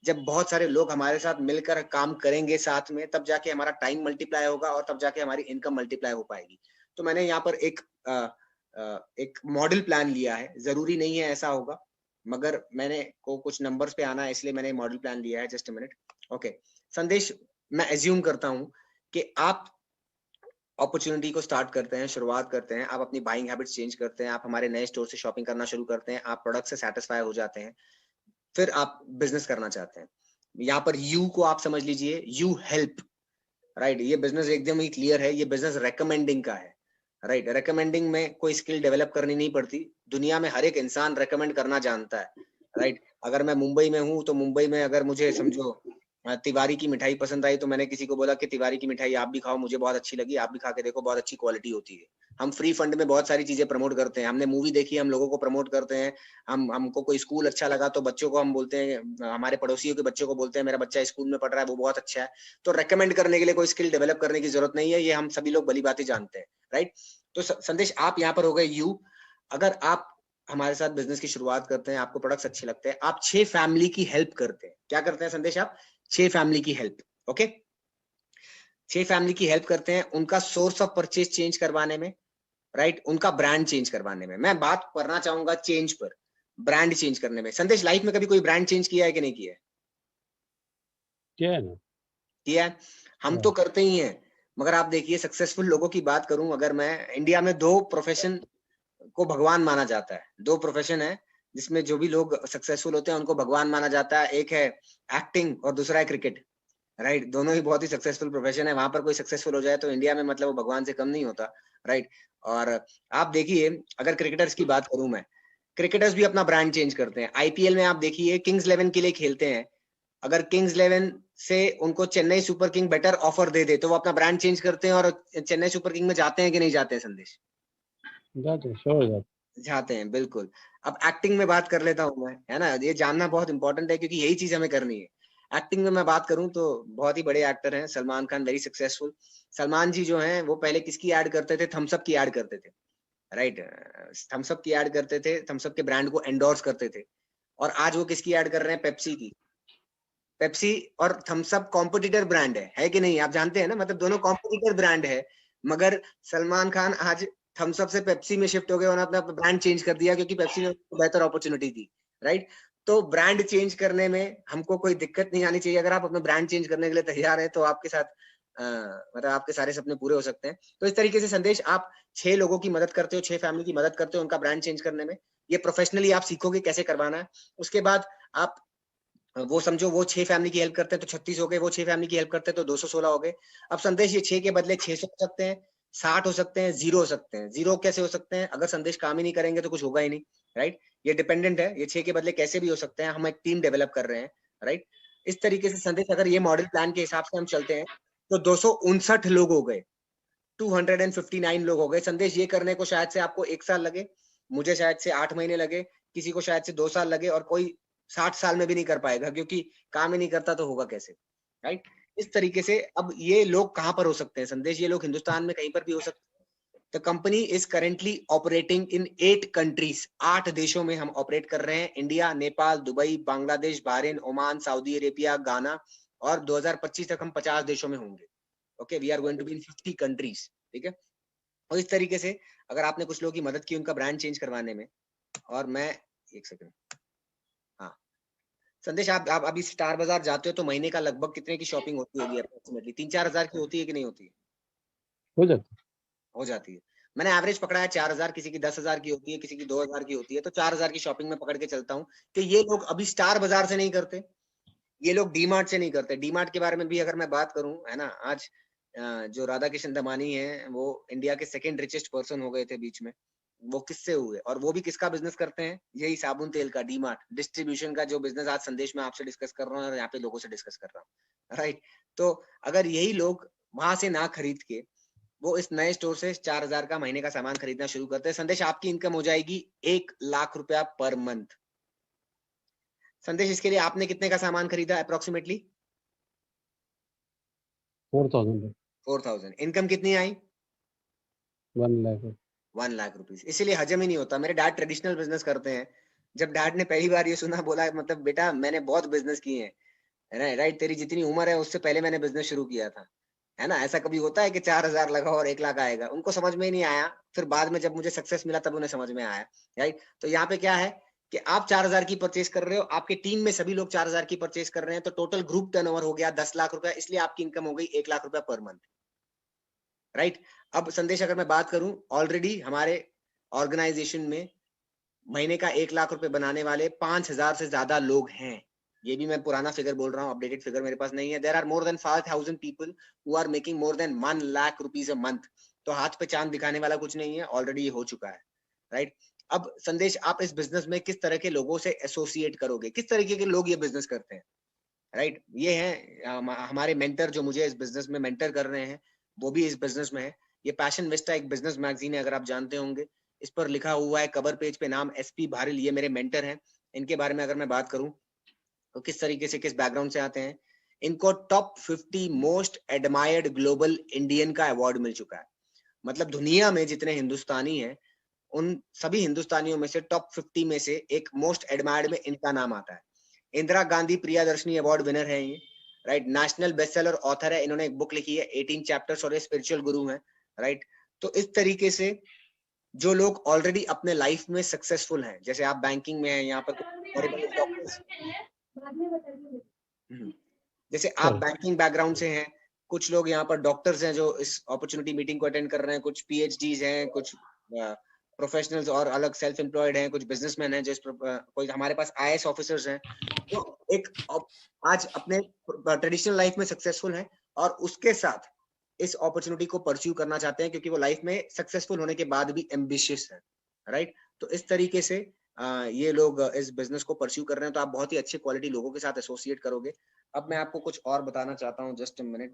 जब बहुत सारे लोग हमारे साथ मिलकर काम करेंगे साथ में, तब जाके हमारा टाइम मल्टीप्लाई होगा और तब जाके हमारी इनकम मल्टीप्लाई हो पाएगी। तो मैंने यहाँ पर एक मॉडल प्लान लिया है, जरूरी नहीं है ऐसा होगा, मगर मैंने को कुछ नंबर्स पे आना है, इसलिए मैंने मॉडल प्लान लिया है। जस्ट अ मिनट, ओके संदेश, मैं एज्यूम करता हूं कि आप अपॉर्चुनिटी को स्टार्ट करते हैं, शुरुआत करते हैं, आप अपनी बाइंग हैबिट्स चेंज करते हैं, आप हमारे नए स्टोर से शॉपिंग करना शुरू करते हैं, आप प्रोडक्ट से सेटिस्फाई हो जाते हैं, फिर आप बिजनेस करना चाहते हैं। यहाँ पर यू को आप समझ लीजिए, यू हेल्प, राइट। ये बिजनेस एकदम ही क्लियर है, ये बिजनेस रेकमेंडिंग का है, राइट। रेकमेंडिंग में कोई स्किल डेवलप करनी नहीं पड़ती, दुनिया में हर एक इंसान रेकमेंड करना जानता है, राइट। अगर मैं मुंबई में हूँ तो मुंबई में अगर मुझे समझो तिवारी की मिठाई पसंद आई तो मैंने किसी को बोला कि तिवारी की मिठाई आप भी खाओ, मुझे बहुत अच्छी लगी, आप भी खा के देखो, बहुत अच्छी क्वालिटी होती है। हम फ्री फंड में बहुत सारी चीजें प्रमोट करते हैं, हमने मूवी देखी, हम लोगों को प्रमोट करते हैं, हमको कोई स्कूल अच्छा लगा तो बच्चों को हम बोलते हैं, हमारे पड़ोसियों के बच्चों को बोलते हैं मेरा बच्चा स्कूल में पढ़ रहा है, वो बहुत अच्छा है। तो रेकमेंड करने के लिए कोई स्किल डेवलप करने की जरूरत नहीं है, ये हम सभी लोग भली बातें जानते हैं, राइट। तो संदेश आप यहाँ पर हो गए यू। अगर आप हमारे साथ बिजनेस की शुरुआत करते हैं, आपको प्रोडक्ट्स अच्छे लगते हैं, आप 6 फैमिली की हेल्प करते हैं। क्या करते हैं संदेश आप? 6 फैमिली की हेल्प, ओके। 6 फैमिली की हेल्प करते हैं उनका सोर्स ऑफ परचेज चेंज करवाने में, राइट, उनका ब्रांड चेंज करवाने में। मैं बात करना चाहूंगा चेंज पर, ब्रांड चेंज करने में। संदेश लाइफ में कभी कोई ब्रांड चेंज किया है कि नहीं किया है? क्या है ना? किया है, हम तो करते ही हैं। मगर आप देखिए सक्सेसफुल लोगों की बात करूं, अगर मैं, इंडिया में 2 प्रोफेशन को भगवान माना जाता है, 2 प्रोफेशन है जिसमें जो भी लोग सक्सेसफुल होते हैं उनको भगवान माना जाता है। एक है एक्टिंग और दूसरा है क्रिकेट, राइट। दोनों ही बहुत ही सक्सेसफुल प्रोफेशन है, वहां पर कोई सक्सेसफुल हो जाए तो इंडिया में मतलब वो भगवान से कम नहीं होता, राइट। और आप देखिए, अगर क्रिकेटर्स की बात करूं मैं, क्रिकेटर्स भी अपना ब्रांड चेंज करते हैं। आईपीएल में आप देखिए किंग्स 11 के लिए खेलते हैं, अगर किंग्स 11 से उनको Chennai super king better offer दे दे तो वो अपना ब्रांड चेंज करते हैं और चेन्नई सुपर किंग में जाते हैं कि नहीं जाते हैं संदेश? जाते हैं, बिल्कुल। अब एक्टिंग में बात कर लेता हूँ मैं, है ना, ये जानना बहुत इंपॉर्टेंट है क्योंकि यही चीज हमें करनी है। एक्टिंग में मैं बात करूं तो बहुत ही बड़े एक्टर हैं सलमान खान, वेरी सक्सेसफुल। सलमान जी जो हैं वो पहले किसकी ऐड करते थे? थम्स अप की ऐड करते थे, राइट। थम्स अप की ऐड करते थे, थम्स अप के ब्रांड को एंडोर्स करते थे। और आज वो किसकी ऐड कर रहे हैं? पेप्सी की। पेप्सी और थम्स अप कॉम्पिटिटर ब्रांड है कि नहीं? आप जानते हैं ना, मतलब दोनों कॉम्पिटिटर ब्रांड है। मगर सलमान खान आज थम्स अप से पेप्सी में शिफ्ट हो गए, उन्होंने अपना ब्रांड चेंज कर दिया क्योंकि पेप्सी ने बेहतर अपॉर्चुनिटी दी, राइट। तो ब्रांड चेंज करने में हमको कोई दिक्कत नहीं आनी चाहिए। अगर आप अपना ब्रांड चेंज करने के लिए तैयार हैं तो आपके साथ मतलब आपके सारे सपने पूरे हो सकते हैं। तो इस तरीके से संदेश आप 6 लोगों की मदद करते हो, 6 फैमिली की मदद करते हो उनका ब्रांड चेंज करने में। ये प्रोफेशनली आप सीखोगे कैसे करवाना है। उसके बाद आप वो समझो वो 6 फैमिली की हेल्प करते हैं तो 36 हो गए, वो 6 फैमिली की हेल्प करते हैं तो 216 हो गए। अब संदेश ये 6 के बदले 600 हो सकते हैं, 60 हो सकते हैं, 0 हो सकते हैं। 0 कैसे हो सकते हैं? अगर संदेश काम ही नहीं करेंगे तो कुछ होगा ही नहीं, राइट। ये डिपेंडेंट है, ये 6 के बदले कैसे भी हो सकते हैं, हम एक टीम डेवलप कर रहे हैं, राइट। इस तरीके से संदेश अगर ये मॉडल प्लान के हिसाब से हम चलते हैं तो 259 लोग हो गए, 259 लोग हो गए। संदेश ये करने को शायद से आपको 1 साल लगे, मुझे शायद से 8 महीने लगे, किसी को शायद से 2 साल लगे और कोई 60 साल में भी नहीं कर पाएगा क्योंकि काम ही नहीं करता तो होगा कैसे, राइट। इस तरीके से अब ये लोग कहाँ पर हो सकते हैं संदेश? ये लोग हिंदुस्तान में कहीं पर भी हो सकते हैं। The company is currently operating in 8 countries, 8 देशों में हम ऑपरेट कर रहे हैं। India, Nepal, Dubai, Bangladesh, Bahrain, Oman, Saudi Arabia, Ghana, और 2025 तक हम 50 देशों में होंगे। Okay, we are going to be in 50 countries, ठीक है। और इस तरीके से अगर आपने कुछ लोगों की मदद की उनका ब्रांड चेंज करवाने में, और मैं, एक सेकंड, हाँ संदेश, आप अभी स्टार बाजार जाते हो तो महीने का लगभग कितने की शॉपिंग होती होगी? अप्रोक्सीमेटली 3-4 हजार की होती है कि नहीं होती है? हो जाती हो जाती है। मैंने एवरेज पकड़ा है 4,000, किसी की 10,000 की होती है, किसी की 2,000 की होती है, तो 4,000 की शॉपिंग में पकड़ के चलता हूँ कि ये लोग अभी स्टार बाजार से नहीं करते, ये लोग डी मार्ट से नहीं करते। डी मार्ट के बारे में भी अगर मैं बात करूं, है ना, आज जो राधा किशन दमानी है वो इंडिया के सेकंड रिचेस्ट पर्सन हो गए थे बीच में। वो किससे हुए? और वो भी किसका बिजनेस करते हैं? यही साबुन तेल का, डी मार्ट डिस्ट्रीब्यूशन का जो बिजनेस आज संदेश में आपसे डिस्कस कर रहा हूँ और यहाँ पे लोगों से डिस्कस कर रहा हूँ, राइट। तो अगर यही लोग वहां से ना खरीद के वो इस नए स्टोर से 4,000 का महीने का सामान खरीदना शुरू करते हैं, संदेश आपकी इनकम हो जाएगी 1,00,000 रुपया पर मंथ। संदेश इसके लिए आपने कितने का सामान खरीदा अप्रोक्सीमेटली? 4,000 4,000। इनकम कितनी आई? 1 लाख 1,00,000 रुपीज। इसीलिए हजम ही नहीं होता। मेरे डैड ट्रेडिशनल बिजनेस करते हैं। जब डैड ने पहली बार ये सुना, बोला मतलब बेटा मैंने बहुत बिजनेस किए हैं, है ना, राइट, तेरी जितनी उम्र है उससे पहले मैंने बिजनेस शुरू किया था, है ना। ऐसा कभी होता है कि 4,000 लगाओ और 1,00,000 आएगा? उनको समझ में ही नहीं आया। फिर बाद में जब मुझे सक्सेस मिला तब उन्हें समझ में आया, राइट। तो यहाँ पे क्या है कि आप 4,000 की परचेज कर रहे हो, आपके टीम में सभी लोग 4,000 की परचेज कर रहे हैं, तो टोटल ग्रुप टर्नओवर हो गया 10,00,000 रुपया, इसलिए आपकी इनकम हो गई 1,00,000 रुपया पर मंथ, राइट। अब संदेश अगर मैं बात करूं, ऑलरेडी हमारे ऑर्गेनाइजेशन में महीने का 1,00,000 रुपए बनाने वाले 5,000 से ज्यादा लोग हैं, ये भी मैं पुराना फिगर बोल रहा हूँ, अपडेटेड फिगर मेरे पास नहीं है। There are more than 5,000 people who are making more than 1 lakh rupees a month. तो हाथ पे चांद दिखाने वाला कुछ नहीं है, ऑलरेडी ये हो चुका है, राइट। अब संदेश, आप इस बिजनेस में किस तरह के लोगों से एसोसिएट करोगे, किस तरीके के लोग ये बिजनेस करते हैं, राइट। ये हैं हमारे मेंटर जो मुझे इस बिजनेस में मेंटर कर रहे हैं, वो भी इस बिजनेस में है। ये पैशन विस्टा एक बिजनेस मैगजीन है, अगर आप जानते होंगे। इस पर लिखा हुआ है कवर पेज पे नाम एसपी भारिल, ये मेरे मेंटर हैं। इनके बारे में अगर मैं बात करूं तो किस तरीके से, किस बैकग्राउंड से आते हैं, इनको top 50 most admired global Indian का अवार्ड मिल चुका है। मतलब दुनिया में जितने हिंदुस्तानी हैं, उन सभी हिंदुस्तानियों में से टॉप 50 में से एक मोस्ट एडमायर्ड में इनका नाम आता है। इंदिरा गांधी प्रियदर्शनी अवार्ड विनर है ये, राइट। नेशनल बेस्टसेलर ऑथर है, इन्होंने एक बुक लिखी है 18 चैप्टर्स, और ये स्पिरिचुअल गुरु हैं, राइट। तो इस तरीके से जो लोग ऑलरेडी अपने लाइफ में सक्सेसफुल हैं, जैसे आप बैंकिंग में हैं, यहाँ पर बड़े बड़े डॉक्टर्स, जैसे आप बैंकिंग बैकग्राउंड से हैं, कुछ लोग यहाँ पर डॉक्टर्स हैं जो इस अपॉर्चुनिटी मीटिंग को अटेंड कर रहे हैं, कुछ पीएचडीज हैं, कुछ प्रोफेशनल्स और अलग सेल्फ एम्प्लॉयड हैं, कुछ बिजनेसमैन हैं, कोई हमारे पास आईएएस ऑफिसर्स हैं, जो एक आज अपने ट्रेडिशनल लाइफ में सक्सेसफुल हैं और उसके साथ इस अपॉर्चुनिटी को परस्यू करना चाहते हैं, क्योंकि वो लाइफ में सक्सेसफुल होने के बाद भी एम्बिशियस है, राइट। तो इस तरीके से ये लोग इस बिजनेस को परस्यू कर रहे हैं, तो आप बहुत ही अच्छे क्वालिटी लोगों के साथ एसोसिएट करोगे। अब मैं आपको कुछ और बताना चाहता हूँ, जस्ट अ मिनट।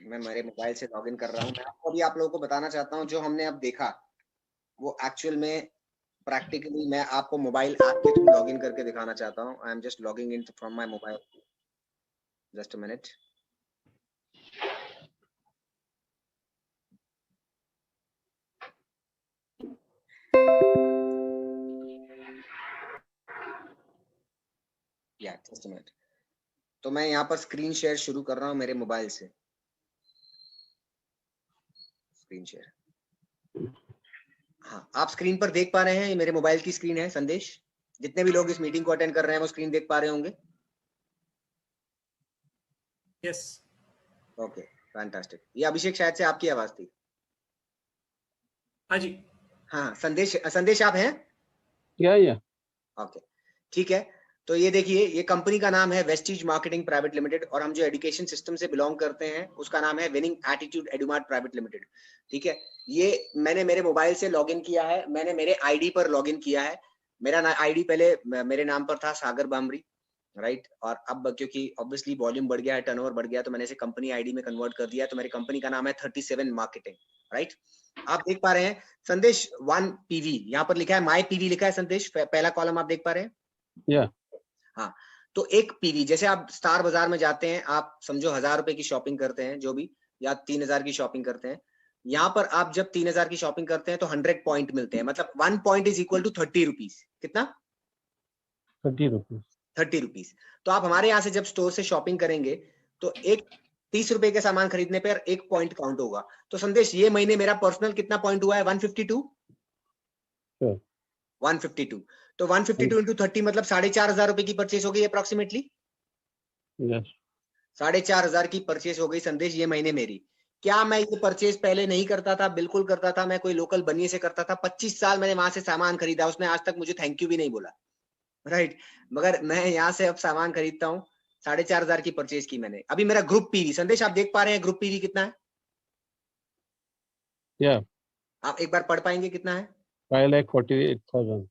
मैं मेरे मोबाइल से लॉगिन कर रहा हूँ। मैं आपको भी, आप लोगों को बताना चाहता हूँ जो हमने अब देखा वो एक्चुअल में प्रैक्टिकली मैं आपको मोबाइल ऐप के थ्रू लॉगिन करके दिखाना चाहता हूँ। I am just logging in from my mobile, just a minute. या जस्ट अ मिनट। तो मैं यहाँ पर स्क्रीन शेयर शुरू कर रहा हूँ मेरे मोबाइल से। स्क्रीन शेयर, हाँ, आप स्क्रीन पर देख पा रहे हैं, ये मेरे मोबाइल की स्क्रीन है। संदेश, जितने भी लोग इस मीटिंग को अटेंड कर रहे हैं वो स्क्रीन देख पा रहे होंगे। Yes, okay, fantastic. ये अभिषेक शायद से आपकी आवाज थी। हाँ जी, हाँ, संदेश आप हैं? या ओके, ठीक है। तो ये देखिए, ये कंपनी का नाम है वेस्टीज मार्केटिंग प्राइवेट लिमिटेड, और हम जो एजुकेशन सिस्टम से बिलोंग करते हैं उसका नाम है विनिंग एटीट्यूड एडुमार्ट प्राइवेट लिमिटेड, ठीक है। ये मैंने मेरे मोबाइल से लॉगिन किया है, मैंने मेरे आईडी पर लॉगिन किया है। मेरा आईडी पहले मेरे नाम पर था सागर बामरी, राइट। और अब क्योंकि ऑब्वियसली वॉल्यूम बढ़ गया है, टर्नओवर बढ़ गया, तो मैंने इसे कंपनी आईडी में कन्वर्ट कर दिया। तो मेरी कंपनी का नाम है 37 मार्केटिंग, राइट। आप देख पा रहे हैं संदेश 1 पीवी, यहाँ पर लिखा है माई पीवी लिखा है संदेश, पहला कॉलम आप देख पा रहे हैं। या हाँ, तो एक पीवी, जैसे आप स्टार बाजार में जाते हैं, आप समझो 1000 रुपए की शॉपिंग करते हैं जो भी, या 3000 की शॉपिंग करते हैं। यहाँ पर आप जब 3000 की शॉपिंग करते हैं तो 100 पॉइंट मिलते हैं, मतलब 1 point is equal to 30 rupees. कितना? 30 रुपीज। 30 रुपीज। तो आप हमारे यहाँ से जब स्टोर से शॉपिंग करेंगे तो एक 30 रुपए के सामान खरीदने पर एक पॉइंट काउंट होगा। तो संदेश, ये महीने मेरा पर्सनल कितना पॉइंट हुआ है? 152। 152। तो 152 इंटू 30 मतलब 4500 रुपए की परचेस हो गई अप्रोक्सीमेटली। यस, 4500 की परचेस हो गई संदेश ये महीने मेरी। क्या मैं ये परचेस पहले नहीं करता था? बिल्कुल करता था। मैं कोई लोकल बनिए से करता था। 25 साल मैंने वहां से सामान खरीदा, उसने आज तक मुझे थैंक यू भी नहीं बोला, राइट। मगर मैं यहाँ से अब सामान खरीदता हूँ। 4500 की परचेस की मैंने। अभी मेरा ग्रुप पीवी, संदेश आप देख पा रहे हैं ग्रुप पीवी कितना है? या आप एक बार पढ़ पाएंगे कितना है? 5,48,000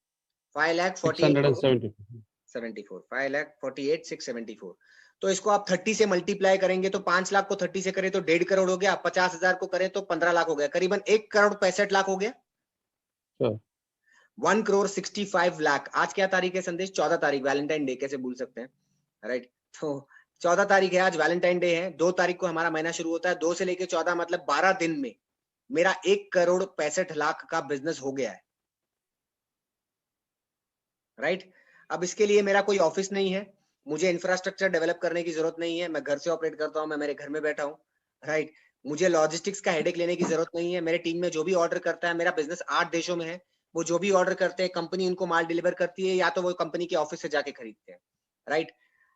5,48,674। 674। 5,48,674। तो इसको आप 30 से मल्टीप्लाई करेंगे तो 5 लाख को 30 से करें तो 1.5 करोड़ हो गया, 50,000 को करें तो 15 लाख हो गया, करीबन 1 करोड़ 65 लाख हो गया। 1 करोड़ 65 लाख। आज क्या तारीख है संदेश? 14 तारीख, वैलेंटाइन डे कैसे भूल सकते हैं, राइट। तो 14 तारीख है आज, वैलेंटाइन डे है। 2 तारीख को हमारा महीना शुरू होता है, 2 से लेके 14 मतलब 12 दिन में मेरा 1 करोड़ 65 लाख का बिजनेस हो गया है, राइट। अब इसके लिए मेरा कोई ऑफिस नहीं है, मुझे इंफ्रास्ट्रक्चर डेवलप करने की जरूरत नहीं है, मैं घर से ऑपरेट करता हूं, मैं मेरे घर में बैठा हूं, राइट। मुझे लॉजिस्टिक्स का हेडेक लेने की जरूरत नहीं है। मेरे टीम में जो भी ऑर्डर करता है, मेरा बिजनेस 8 देशों में है, वो जो भी ऑर्डर करते हैं कंपनी उनको माल डिलीवर करती है, या तो वो कंपनी के ऑफिस से जाके खरीदते हैं, राइट।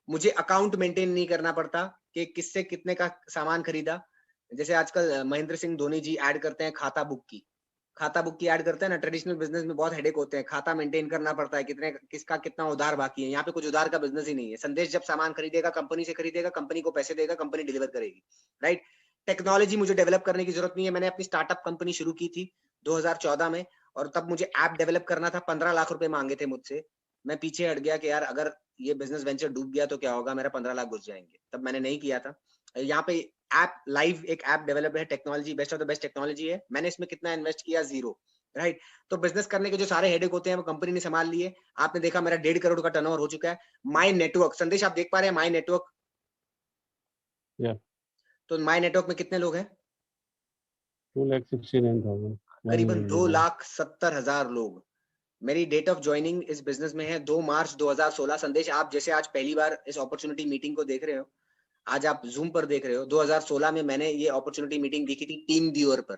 मुझे अकाउंट मेंटेन नहीं करना पड़ता कि किससे कितने का सामान खरीदा। जैसे आजकल महेंद्र सिंह धोनी जी ऐड करते हैं खाता बुक की, खाता बुक की ऐड करते हैं ना, ट्रेडिशनल बिजनेस में बहुत हेडेक होते हैं, खाता मेंटेन करना पड़ता है, कितने किसका कितना उधार बाकी है। यहाँ पे कुछ उधार का बिजनेस ही नहीं है। संदेश जब सामान खरीदेगा कंपनी से खरीदेगा, कंपनी को पैसे देगा, कंपनी डिलीवर करेगी, राइट। टेक्नोलॉजी मुझे डेवलप करने की जरूरत नहीं है। मैंने अपनी स्टार्टअप कंपनी शुरू की थी 2014 में, और तब मुझे ऐप डेवलप करना था, 15 लाख रुपए मांगे थे मुझसे। मैं पीछे हट गया कि यार अगर ये बिजनेस वेंचर डूब गया तो क्या होगा, मेरा 15 लाख घुस जाएंगे, तब मैंने नहीं किया था। यहाँ पे ऐप लाइव एक ऐप डेवलप है, technology best of the best technology है। मैंने इसमें कितना इन्वेस्ट किया, 0, राइट। तो बिजनेस करने के जो सारे हेडेक होते हैं वो कंपनी ने संभाल लिए। आपने देखा मेरा 1.5 करोड़ का टर्नओवर हो चुका है। माई नेटवर्क, संदेश आप देख पा रहे हैं माई नेटवर्क? तो माई नेटवर्क में कितने लोग हैं? 2,69,000, करीबन 2,70,000 लोग। मेरी डेट ऑफ ज्वाइनिंग इस बिजनेस में है 2 मार्च 2016। संदेश आप जैसे आज पहली बार इस अपॉर्चुनिटी मीटिंग को देख रहे हो, आज आप जूम पर देख रहे हो, 2016 में मैंने ये अपॉर्चुनिटी मीटिंग देखी थी टीम व्यूअर पर।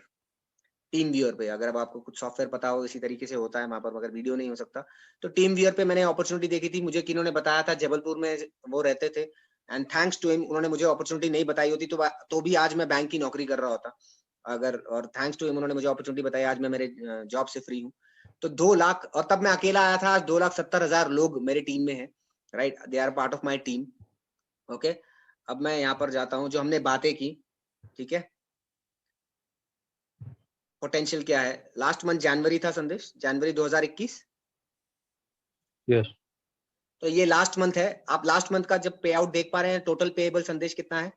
टीम व्यूअर पे, अगर अब आपको कुछ सॉफ्टवेयर पता हो इसी तरीके से होता है वहां पर, मगर वीडियो नहीं हो सकता, तो टीम व्यूअर पे मैंने अपॉर्चुनिटी देखी थी। मुझे किन्होंने बताया था, जबलपुर में वो रहते थे, एंड थैंक्स टू हिम उन्होंने मुझे अपॉर्चुनिटी नहीं बताई होती तो भी आज मैं बैंक की नौकरी कर रहा होता अगर, और थैंक्स टू हिम उन्होंने मुझे अपॉर्चुनिटी बताई, आज मैं मेरे जॉब से फ्री हूँ। तो 2 लाख, और तब मैं अकेला आया था। आज 2,70,000 लोग मेरी टीम में है, right, they are part of my team. Okay, अब मैं यहाँ पर जाता हूँ, जो हमने बातें की, ठीक है, पोटेंशियल क्या है। लास्ट मंथ जनवरी था संदेश, जनवरी 2021। यस, तो ये लास्ट मंथ है। आप लास्ट मंथ का जब पे आउट देख पा रहे हैं, टोटल पेएबल संदेश कितना है?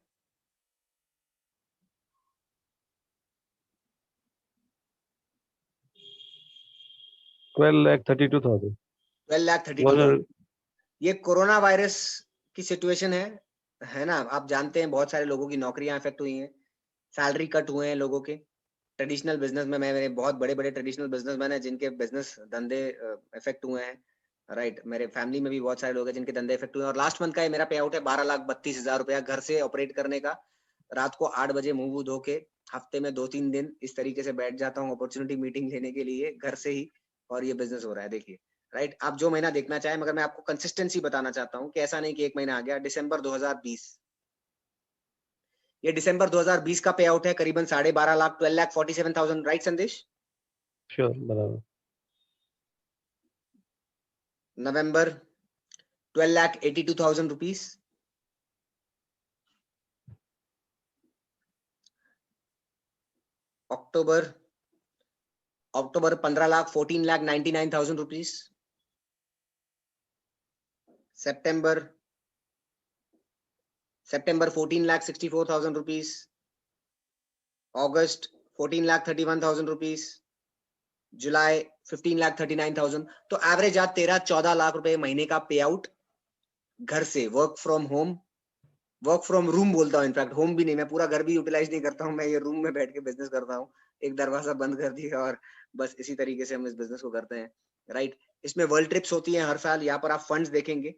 12,32,000। 12,32,000। ये कोरोना वायरस की सिचुएशन है ना। आप जानते हैं बहुत सारे लोगों की नौकरियां इफेक्ट हुई हैं, सैलरी कट हुए हैं लोगों के। ट्रेडिशनल बिजनेस में मेरे बहुत बड़े बड़े ट्रेडिशनल बिजनेसमैन हैं जिनके बिजनेस धंधे इफेक्ट हुए हैं, राइट। मेरे फैमिली में भी बहुत सारे लोग हैं जिनके धंधे इफेक्ट हुए हैं। और लास्ट मंथ का मेरा पे आउट है 12,32,000 रुपया, घर से ऑपरेट करने का। रात को 8 बजे मुंह धो के हफ्ते में 2-3 दिन इस तरीके से बैठ जाता हूँ अपॉर्चुनिटी मीटिंग लेने के लिए घर से ही, और ये बिजनेस हो रहा है, देखिए, राइट। आप जो महीना देखना चाहें, मगर मैं आपको कंसिस्टेंसी बताना चाहता हूँ कि ऐसा नहीं कि एक महीना आ गया। दिसंबर 2020, ये दिसंबर 2020 का पे आउट है, करीबन 12.5 लाख, 12,47,000, राइट संदेश? श्योर, बराबर। नवंबर 12,82,000 रुपीज। अक्टूबर 15 लाख, 14,99,000 रुपीज। सितंबर 14,64,000 रुपीज। अगस्त 14,31,000 रुपीज। जुलाई 15,39,000। तो एवरेज आज 13-14 लाख रुपए महीने का पे आउट घर से, work from home, work from room बोलता हूँ, इनफैक्ट होम भी नहीं, मैं पूरा घर भी यूटिलाइज नहीं करता हूँ, मैं ये रूम में बैठ के बिजनेस करता हूँ। एक दरवाजा बंद कर दिया और बस इसी तरीके से हम इस बिजनेस को करते हैं, राइट। इसमें वर्ल्ड ट्रिप्स होती हैं हर साल। यहाँ पर आप फंड्स देखेंगे,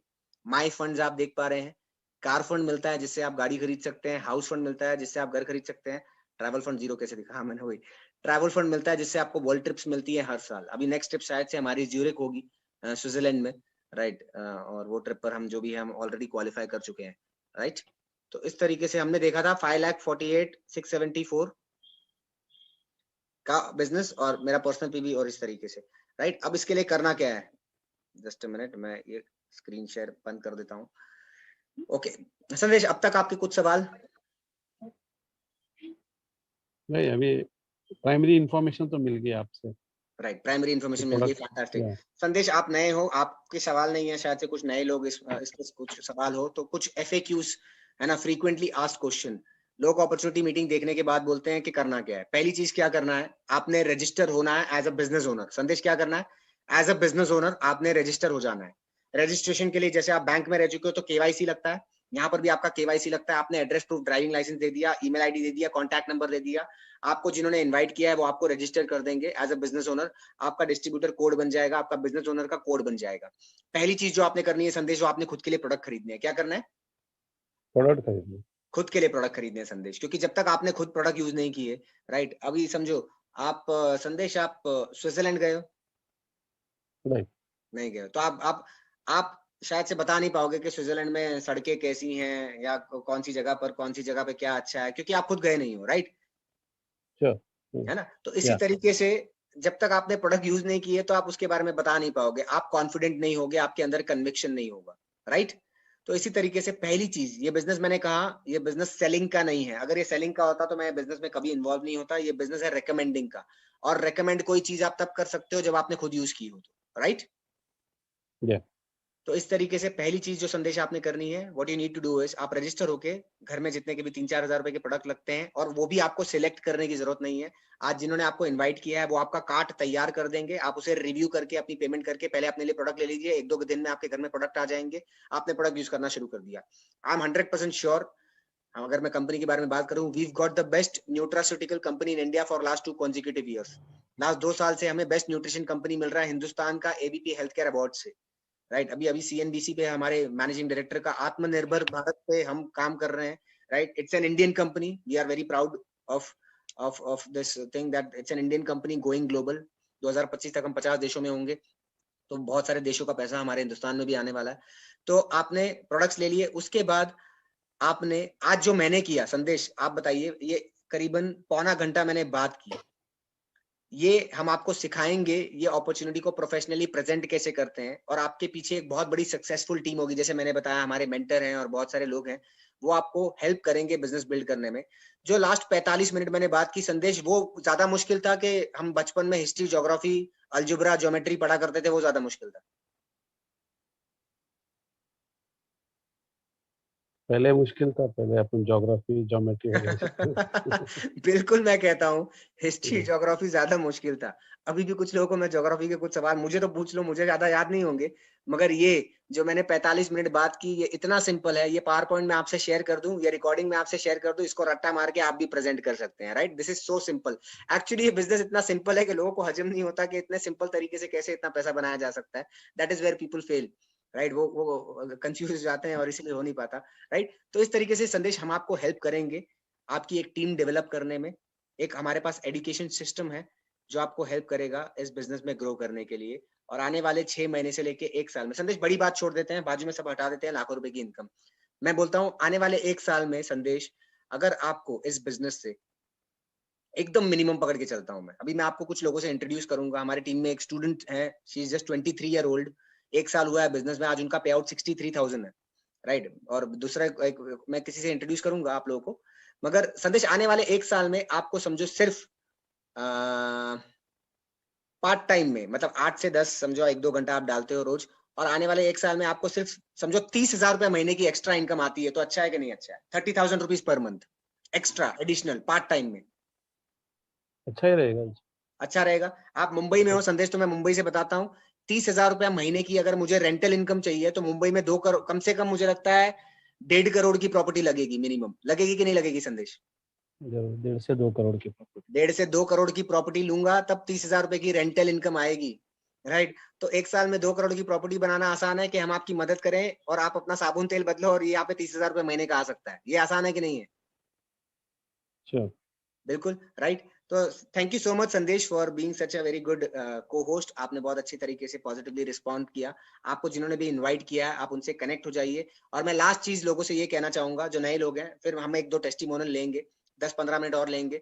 माई फंड्स आप देख पा रहे हैं। कार फंड मिलता है जिससे आप गाड़ी खरीद सकते हैं, हाउस फंड मिलता है जिससे आप घर खरीद सकते हैं, ट्रैवल फंड जीरो कैसे दिखा मैंने, वही ट्रैवल फंड मिलता है जिससे आपको वर्ल्ड ट्रिप्स मिलती है हर साल। अभी नेक्स्ट ट्रिप शायद से हमारी ज्यूरिक होगी, स्विट्जरलैंड में, राइट। और वो ट्रिप पर हम जो भी है हम ऑलरेडी क्वालिफाई कर चुके हैं, राइट। तो इस तरीके से हमने देखा था 5,48,674 का बिजनेस और मेरा पर्सनल पीवी, और इस तरीके से, राइट। अब इसके लिए करना क्या है, जस्ट अ मिनट, मैं ये स्क्रीन शेयर बंद कर देता हूँ। ओके संदेश, अब तक आपके कुछ सवाल? नहीं, अभी प्राइमरी इंफॉर्मेशन तो मिल गई आपसे, राइट, प्राइमरी इन्फॉर्मेशन मिल गई, फैंटास्टिक। संदेश आप नए हो, आपके सवाल नहीं है, शायद से कुछ नए लोग इस कुछ सवाल हो तो कुछ FAQs है ना, फ्रीक्वेंटली आस्क्ड क्वेश्चन। लोग अपॉर्चुनिटी मीटिंग देखने के बाद बोलते हैं कि करना क्या है। पहली चीज क्या करना है, आपने रजिस्टर होना है एज अ बिजनेस ओनर। संदेश क्या करना है, एज अ बिजनेस ओनर आपने रजिस्टर हो जाना है। रजिस्ट्रेशन के लिए जैसे आप बैंक में रह चुके हो तो KYC लगता है, यहाँ पर भी आपका KYC लगता है। आपने एड्रेस प्रूफ, ड्राइविंग लाइसेंस दे दिया, ईमेल आईडी दे दिया, कॉन्टैक्ट नंबर दे दिया, आपको जिन्होंने इन्वाइट किया है वो आपको रजिस्टर कर देंगे एज अ बिजनेस ओनर। आपका डिस्ट्रीब्यूटर कोड बन जाएगा, आपका बिजनेस ओनर का कोड बन जाएगा। पहली चीज जो आपने करनी है संदेश, जो आपने खुद के लिए प्रोडक्ट खरीदने हैं। क्या करना है? प्रोडक्ट खरीदने, खुद के लिए प्रोडक्ट खरीदने हैं संदेश, क्योंकि जब तक आपने खुद प्रोडक्ट यूज नहीं किए, राइट। अभी समझो आप संदेश, आप स्विट्जरलैंड गए हो? नहीं, नहीं गए हो तो आप शायद से बता नहीं पाओगे कि स्विट्जरलैंड में सड़कें कैसी हैं या कौन सी जगह पर, कौन सी जगह पे क्या अच्छा है, क्योंकि आप खुद गए नहीं हो, राइट, श्योर, है ना। तो इसी तरीके से जब तक आपने प्रोडक्ट यूज नहीं किए तो आप उसके बारे में बता नहीं पाओगे, आप कॉन्फिडेंट नहीं होगे, आपके अंदर कन्विक्शन नहीं होगा, राइट? तो इसी तरीके से पहली चीज, ये बिजनेस मैंने कहा, ये बिजनेस सेलिंग का नहीं है। अगर ये सेलिंग का होता तो मैं बिजनेस में कभी इन्वॉल्व नहीं होता। ये बिजनेस है रिकमेंडिंग का, और रिकमेंड कोई चीज आप तब कर सकते हो जब आपने खुद यूज की हो तो, राइट? Yeah. तो इस तरीके से पहली चीज जो संदेश आपने करनी है, what you need to do is, आप रजिस्टर होके घर में जितने के भी 3-4 हजार रुपए के प्रोडक्ट लगते हैं, और वो भी आपको सिलेक्ट करने की जरूरत नहीं है। आज जिन्होंने आपको इनवाइट किया है वो आपका कार्ट तैयार कर देंगे, आप उसे रिव्यू करके अपनी पेमेंट करके पहले अपने लिए प्रोडक्ट ले लीजिए। 1-2 दिन में आपके घर में प्रोडक्ट आ जाएंगे, आपने प्रोडक्ट यूज करना शुरू कर दिया। आई एम 100% श्योर, अगर मैं कंपनी के बारे में बात करूं, we've got the best nutraceutical company in India for last 2 consecutive years। Last 2 साल से हमें बेस्ट न्यूट्रिशन कंपनी मिल रहा है हिंदुस्तान का एबीपी हेल्थ केयर अवार्ड से, राइट? अभी सीएनबीसी पे हमारे मैनेजिंग डायरेक्टर का आत्मनिर्भर भारत पे हम काम कर रहे हैं, right? It's an Indian company, we are very proud of this thing that it's an Indian company going global. 2025 तक हम 50 देशों में होंगे, तो बहुत सारे देशों का पैसा हमारे हिंदुस्तान में भी आने वाला है। तो आपने प्रोडक्ट्स ले लिए, उसके बाद आपने आज जो मैंने किया, संदेश आप बताइए, ये करीबन पौना घंटा मैंने बात की, ये हम आपको सिखाएंगे ये अपॉर्चुनिटी को प्रोफेशनली प्रेजेंट कैसे करते हैं, और आपके पीछे एक बहुत बड़ी सक्सेसफुल टीम होगी। जैसे मैंने बताया, हमारे मेंटर हैं और बहुत सारे लोग हैं, वो आपको हेल्प करेंगे बिजनेस बिल्ड करने में। जो लास्ट 45 मिनट मैंने बात की संदेश, वो ज्यादा मुश्किल था कि हम बचपन में हिस्ट्री, ज्योग्राफी, अलजेब्रा, ज्योमेट्री पढ़ा करते थे, वो ज्यादा मुश्किल था। पहले मुश्किल था, पहले अपन ज्योग्राफी ज्योमेट्री वगैरह सीखते हैं। बिल्कुल, मैं कहता हूँ हिस्ट्री ज्योग्राफी ज्यादा मुश्किल था। अभी भी कुछ लोगों को मैं ज्योग्राफी के कुछ सवाल मुझे तो पूछ लो, मुझे ज्यादा याद नहीं होंगे, मगर ये जो मैंने 45 मिनट बात की, ये इतना सिंपल है। ये पावर पॉइंट में आपसे शेयर कर दूं, ये रिकॉर्डिंग में आपसे शेयर कर दूं, इसको रट्टा मार के आप भी प्रेजेंट कर सकते हैं, right? This is so simple. Actually ये बिजनेस इतना सिंपल है कि लोगों को हजम नहीं होता कि इतने सिंपल तरीके से कैसे इतना पैसा बनाया जा सकता है। That is where people fail, right? वो कंफ्यूज हो जाते हैं और इसीलिए हो नहीं पाता, राइट? तो इस तरीके से संदेश हम आपको हेल्प करेंगे आपकी एक टीम डेवलप करने में। एक हमारे पास एजुकेशन सिस्टम है जो आपको हेल्प करेगा इस बिजनेस में ग्रो करने के लिए, और आने वाले 6 महीने से लेके 1 साल में, संदेश बड़ी बात छोड़ देते हैं, बाजू में सब हटा देते हैं, लाखों रुपए की इनकम। मैं बोलता हूँ आने वाले 1 साल में संदेश, अगर आपको इस बिजनेस से एकदम मिनिमम पकड़ के चलता हूँ मैं, अभी मैं आपको कुछ लोगों से इंट्रोड्यूस करूंगा। हमारी टीम में एक स्टूडेंट है, she is just 23 year old, 1 साल हुआ है बिजनेस में, आज उनका पे आउट 63,000 है, राइट? और दूसरा मैं किसी से इंट्रोड्यूस करूंगा आप लोगों को, मगर संदेश आने वाले 1 साल में आपको समझो सिर्फ पार्ट टाइम में, मतलब 8 से 10 समझो, 1-2 घंटा आप डालते हो रोज, और आने वाले 1 साल में आपको सिर्फ समझो 30,000 रुपए महीने की एक्स्ट्रा इनकम आती है, तो अच्छा है कि नहीं अच्छा है? 30,000 rupees per month extra additional part time में, अच्छा ही रहेगा। अच्छा रहेगा। आप मुंबई में हो संदेश, तो मैं मुंबई से बताता हूँ, 30,000 रुपया महीने की अगर मुझे रेंटल इनकम चाहिए तो मुंबई में 2 करोड़ कम से कम, मुझे लगता है 1.5 करोड़ की प्रॉपर्टी लगेगी मिनिमम। लगेगी कि नहीं लगेगी संदेश? जरूर 1.5 से 2 करोड़ की प्रॉपर्टी। 1.5 से 2 करोड़ की प्रॉपर्टी लूंगा तब 30,000 रुपए की रेंटल इनकम आएगी, राइट? तो 1 साल में 2 करोड़ की प्रॉपर्टी बनाना आसान है कि हम आपकी मदद करें और आप अपना साबुन तेल बदलो और ये यहाँ पे 30,000 रुपए महीने का आ सकता है। ये आसान है कि नहीं है? श्योर। बिल्कुल, राइट? तो थैंक यू सो मच संदेश for being such a very good co-host. आपने बहुत अच्छी तरीके से पॉजिटिवली रिस्पॉन्ड किया। आपको जिन्होंने भी इनवाइट किया है, आप उनसे कनेक्ट हो जाइए। और मैं लास्ट चीज लोगों से ये कहना चाहूंगा, जो नए लोग हैं, फिर हम 1-2 टेस्टिमोनियल लेंगे, 10-15 मिनट और लेंगे।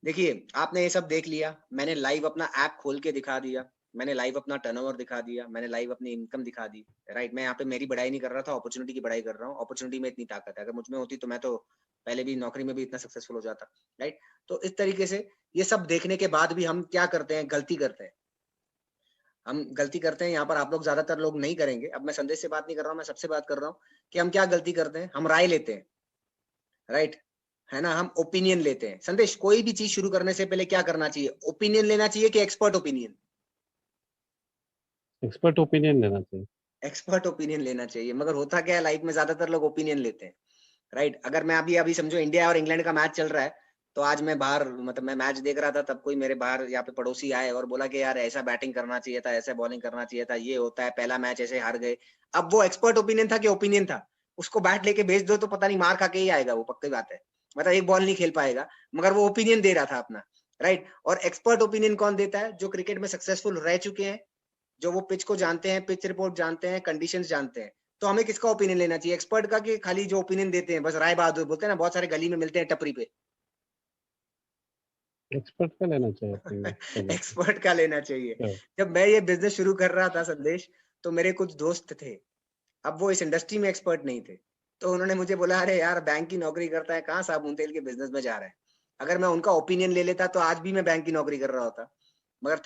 देखिए, आपने ये सब देख लिया, मैंने लाइव अपना ऐप खोल के दिखा दिया, मैंने लाइव अपना टर्नओवर दिखा दिया, मैंने लाइव अपनी इनकम दिखा दी, राइट? मैं यहाँ पे मेरी बड़ाई नहीं कर रहा था, अपॉर्चुनिटी की बड़ाई कर रहा हूँ। अपॉर्चुनिटी में इतनी ताकत है, अगर मुझ में होती तो मैं तो पहले भी नौकरी में भी इतना सक्सेसफुल हो जाता, राइट? तो इस तरीके से ये सब देखने के बाद भी हम क्या करते हैं, गलती करते हैं। हम गलती करते हैं, यहाँ पर आप लोग ज्यादातर लोग नहीं करेंगे। अब मैं संदेश से बात नहीं कर रहा हूँ, मैं सबसे बात कर रहा हूँ कि हम क्या गलती करते हैं, हम राय लेते हैं, राइट? है ना? हम ओपिनियन लेते हैं। संदेश, कोई भी चीज शुरू करने से पहले क्या करना चाहिए? ओपिनियन लेना चाहिए कि एक्सपर्ट ओपिनियन? एक्सपर्ट ओपिनियन लेना चाहिए। एक्सपर्ट ओपिनियन लेना चाहिए, मगर होता क्या है लाइफ में, ज्यादातर लोग ओपिनियन लेते हैं, राइट? अगर मैं अभी अभी समझो इंडिया और इंग्लैंड का मैच चल रहा है, तो आज मैं बाहर, मतलब मैं मैच देख रहा था, तब कोई मेरे बाहर यहाँ पे पड़ोसी आए और बोला कि यार ऐसा बैटिंग करना चाहिए था, ऐसा बॉलिंग करना चाहिए था, ये होता है, पहला मैच ऐसे हार गए। अब वो एक्सपर्ट ओपिनियन था कि ओपिनियन था? उसको बैट लेके भेज दो तो पता नहीं मार खा के ही आएगा वो, पक्की बात है। मतलब एक बॉल नहीं खेल पाएगा, मगर वो ओपिनियन दे रहा था अपना, राइट? और एक्सपर्ट ओपिनियन कौन देता है? जो क्रिकेट में सक्सेसफुल रह चुके हैं, जो वो पिच को जानते हैं, पिच रिपोर्ट जानते हैं, कंडीशंस जानते हैं। तो हमें किसका ओपिनियन लेना चाहिए, एक्सपर्ट का कि खाली जो ओपिनियन देते हैं बस राय बहादुर? बोलते हैं ना, बहुत सारे गली में मिलते हैं टपरी पे, एक्सपर्ट का लेना चाहिए। एक्सपर्ट का लेना चाहिए। हाँ। जब मैं ये बिजनेस शुरू कर रहा था संदेश, तो मेरे कुछ दोस्त थे, अब वो इस इंडस्ट्री में एक्सपर्ट नहीं थे, तो उन्होंने मुझे बोला, अरे यार बैंक की नौकरी करता है, कहाँ साबुन तेल के बिजनेस में जा रहा है। अगर मैं उनका ओपिनियन ले लेता तो आज भी मैं बैंक की नौकरी कर रहा होता, मगर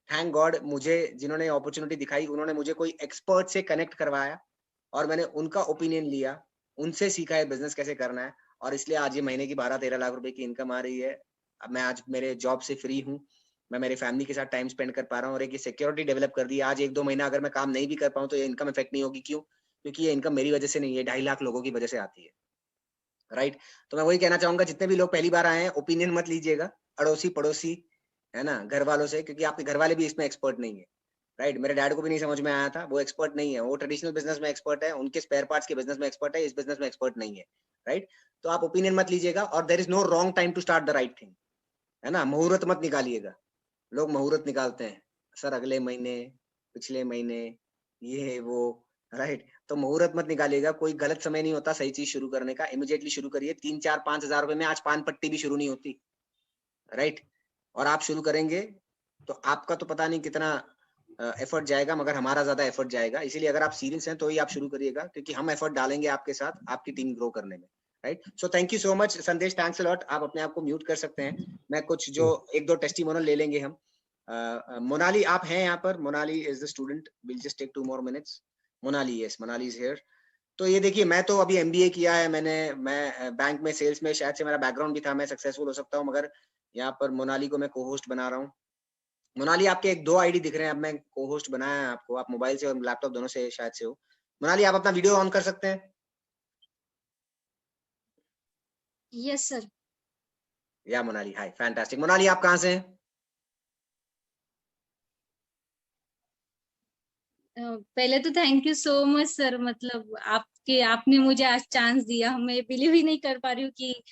थैंक गॉड मुझे जिन्होंने अपॉर्चुनिटी दिखाई, उन्होंने मुझे कोई एक्सपर्ट से कनेक्ट करवाया और मैंने उनका ओपिनियन लिया, उनसे सीखा है बिजनेस कैसे करना है, और इसलिए आज ये महीने की 12-13 लाख रुपए की इनकम आ रही है। अब मैं आज मेरे जॉब से फ्री हूँ, मैं मेरे फैमिली के साथ टाइम स्पेंड कर पा रहा हूँ और एक ये सिक्योरिटी डेवलप कर दी है। आज 1-2 महीना अगर मैं काम नहीं भी कर पाऊँ तो ये इनकम इफेक्ट नहीं होगी, क्यों? क्योंकि ये इनकम मेरी वजह से नहीं है, 2.5 लाख लोगों की वजह से आती है, राइट? तो मैं वही कहना चाहूँगा, जितने भी लोग पहली बार आए हैं, ओपिनियन मत लीजिएगा, अड़ोसी-पड़ोसी, है ना? घर वालों से, क्योंकि आपके घर वाले भी इसमें एक्सपर्ट नहीं है, राइट? मेरे डैड को भी नहीं समझ में आया था, वो एक्सपर्ट नहीं है, वो ट्रेडिशनल बिज़नेस में एक्सपर्ट है, उनके स्पेयर पार्ट्स के बिज़नेस में एक्सपर्ट है, इस बिज़नेस में एक्सपर्ट नहीं है, राइट? तो आप ओपिनियन मत लीजिएगा, और there is no wrong time to start the right thing, है ना? मुहूर्त मत निकालिएगा। लोग मुहूर्त निकालते हैं, सर अगले महीने, पिछले महीने, ये वो, राइट? तो मुहूर्त मत निकालिएगा, कोई गलत समय नहीं होता सही चीज़ शुरू करने का, इमीडिएटली शुरू करिए। 3-4-5,000 रुपए में आज पान पट्टी भी शुरू नहीं होती, राइट? और आप शुरू करेंगे, तो आपका तो पता नहीं कितना एफर्ट जाएगा, मगर हमारा ज़्यादा एफर्ट जाएगा। इसीलिए अगर आप सीरियस हैं, तो ही आप शुरू करिएगा, क्योंकि हम एफर्ट डालेंगे आपके साथ, आपकी टीम ग्रो करने में, right? So thank you so much संदेश, थैंक्स अ लॉट। आप अपने आप को म्यूट कर सकते हैं। मैं कुछ जो 1-2 टेस्टिमोनियल ले लेंगे हम। मोनाली आप हैं यहाँ पर? Monali is the student, will just take 2 more minutes. Monali, yes, Monali is here. तो ये देखिए, मैं तो अभी एमबीए किया है मैंने, मैं बैंक में सेल्स में शायद से मेरा बैकग्राउंड भी था, मैं सक्सेसफुल हो सकता हूँ, मगर यहाँ पर मोनाली को मैं को-होस्ट बना रहा हूँ। मोनाली, आपके 1-2 आईडी दिख रहे हैं, अब मैं को-होस्ट बनाया है आपको, आप मोबाइल से और लैपटॉप दोनों से शायद से हो। मोनाली, आप अपना वीडियो ऑन कर सकते हैं? Yes sir. या मोनाली, हाय, फैंटास्टिक। मोनाली, आप कहाँ से हैं? पहले तो thank you so much sir, मतलब आपने मुझे आज चांस दिया, मैं बिलीव ही नहीं कर पा रही हूँ कि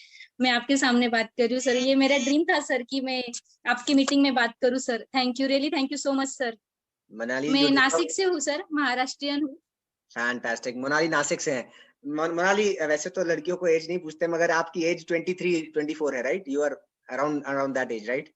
मैं आपके सामने बात कर रही हूँ सर। ये मेरा ड्रीम था सर कि मैं आपकी मीटिंग में बात करूँ sir. Thank you, really thank you so much sir. Monali, जो मैं देखा, नासिक से हूँ सर, महाराष्ट्रियन हूँ। फैंटास्टिक। मोनाली नासिक से हैं। मोनाली, वैसे तो लड़कियों को एज नहीं पूछते, मगर आपकी एज 23-24 है, right? You are around around that age, right?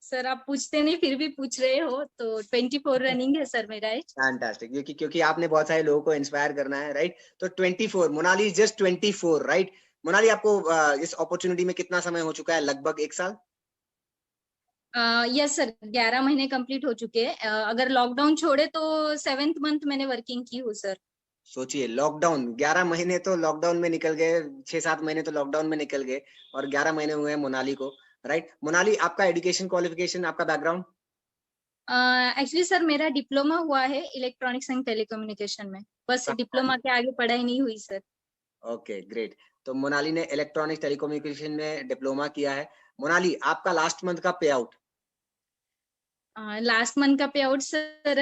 Sir आप पूछते नहीं फिर भी पूछ रहे हो, तो 24 रनिंग है सर मेरा एज। फैंटास्टिक, क्योंकि क्योंकि आपने बहुत सारे लोगों को इंस्पायर करना है, राइट? तो 24, Monali is just 24, right? Monali, आपको इस अपॉर्चुनिटी में कितना समय हो चुका है? लगभग 1 साल? यस सर, 11 महीने कंप्लीट हो चुके हैं। अगर लॉकडाउन छोड़े तो 7th मंथ मैंने वर्किंग की हूँ सर। सोचिए, लॉकडाउन 11 महीने तो लॉकडाउन में निकल गए, 6-7 महीने तो लॉकडाउन में निकल गए, और 11 महीने हुए हैं मोनाली को, राइट? मोनाली, आपका एजुकेशन क्वालिफिकेशन, आपका बैकग्राउंड? एक्चुअली सर मेरा डिप्लोमा हुआ है इलेक्ट्रॉनिक्स एंड टेलीकम्युनिकेशन में, बस डिप्लोमा के आगे पढ़ाई नहीं हुई सर। Okay, great. तो मोनाली ने इलेक्ट्रॉनिक्स टेलीकम्युनिकेशन में डिप्लोमा किया है। मोनाली, आपका लास्ट मंथ का पे आउट? लास्ट मंथ का पे आउट सर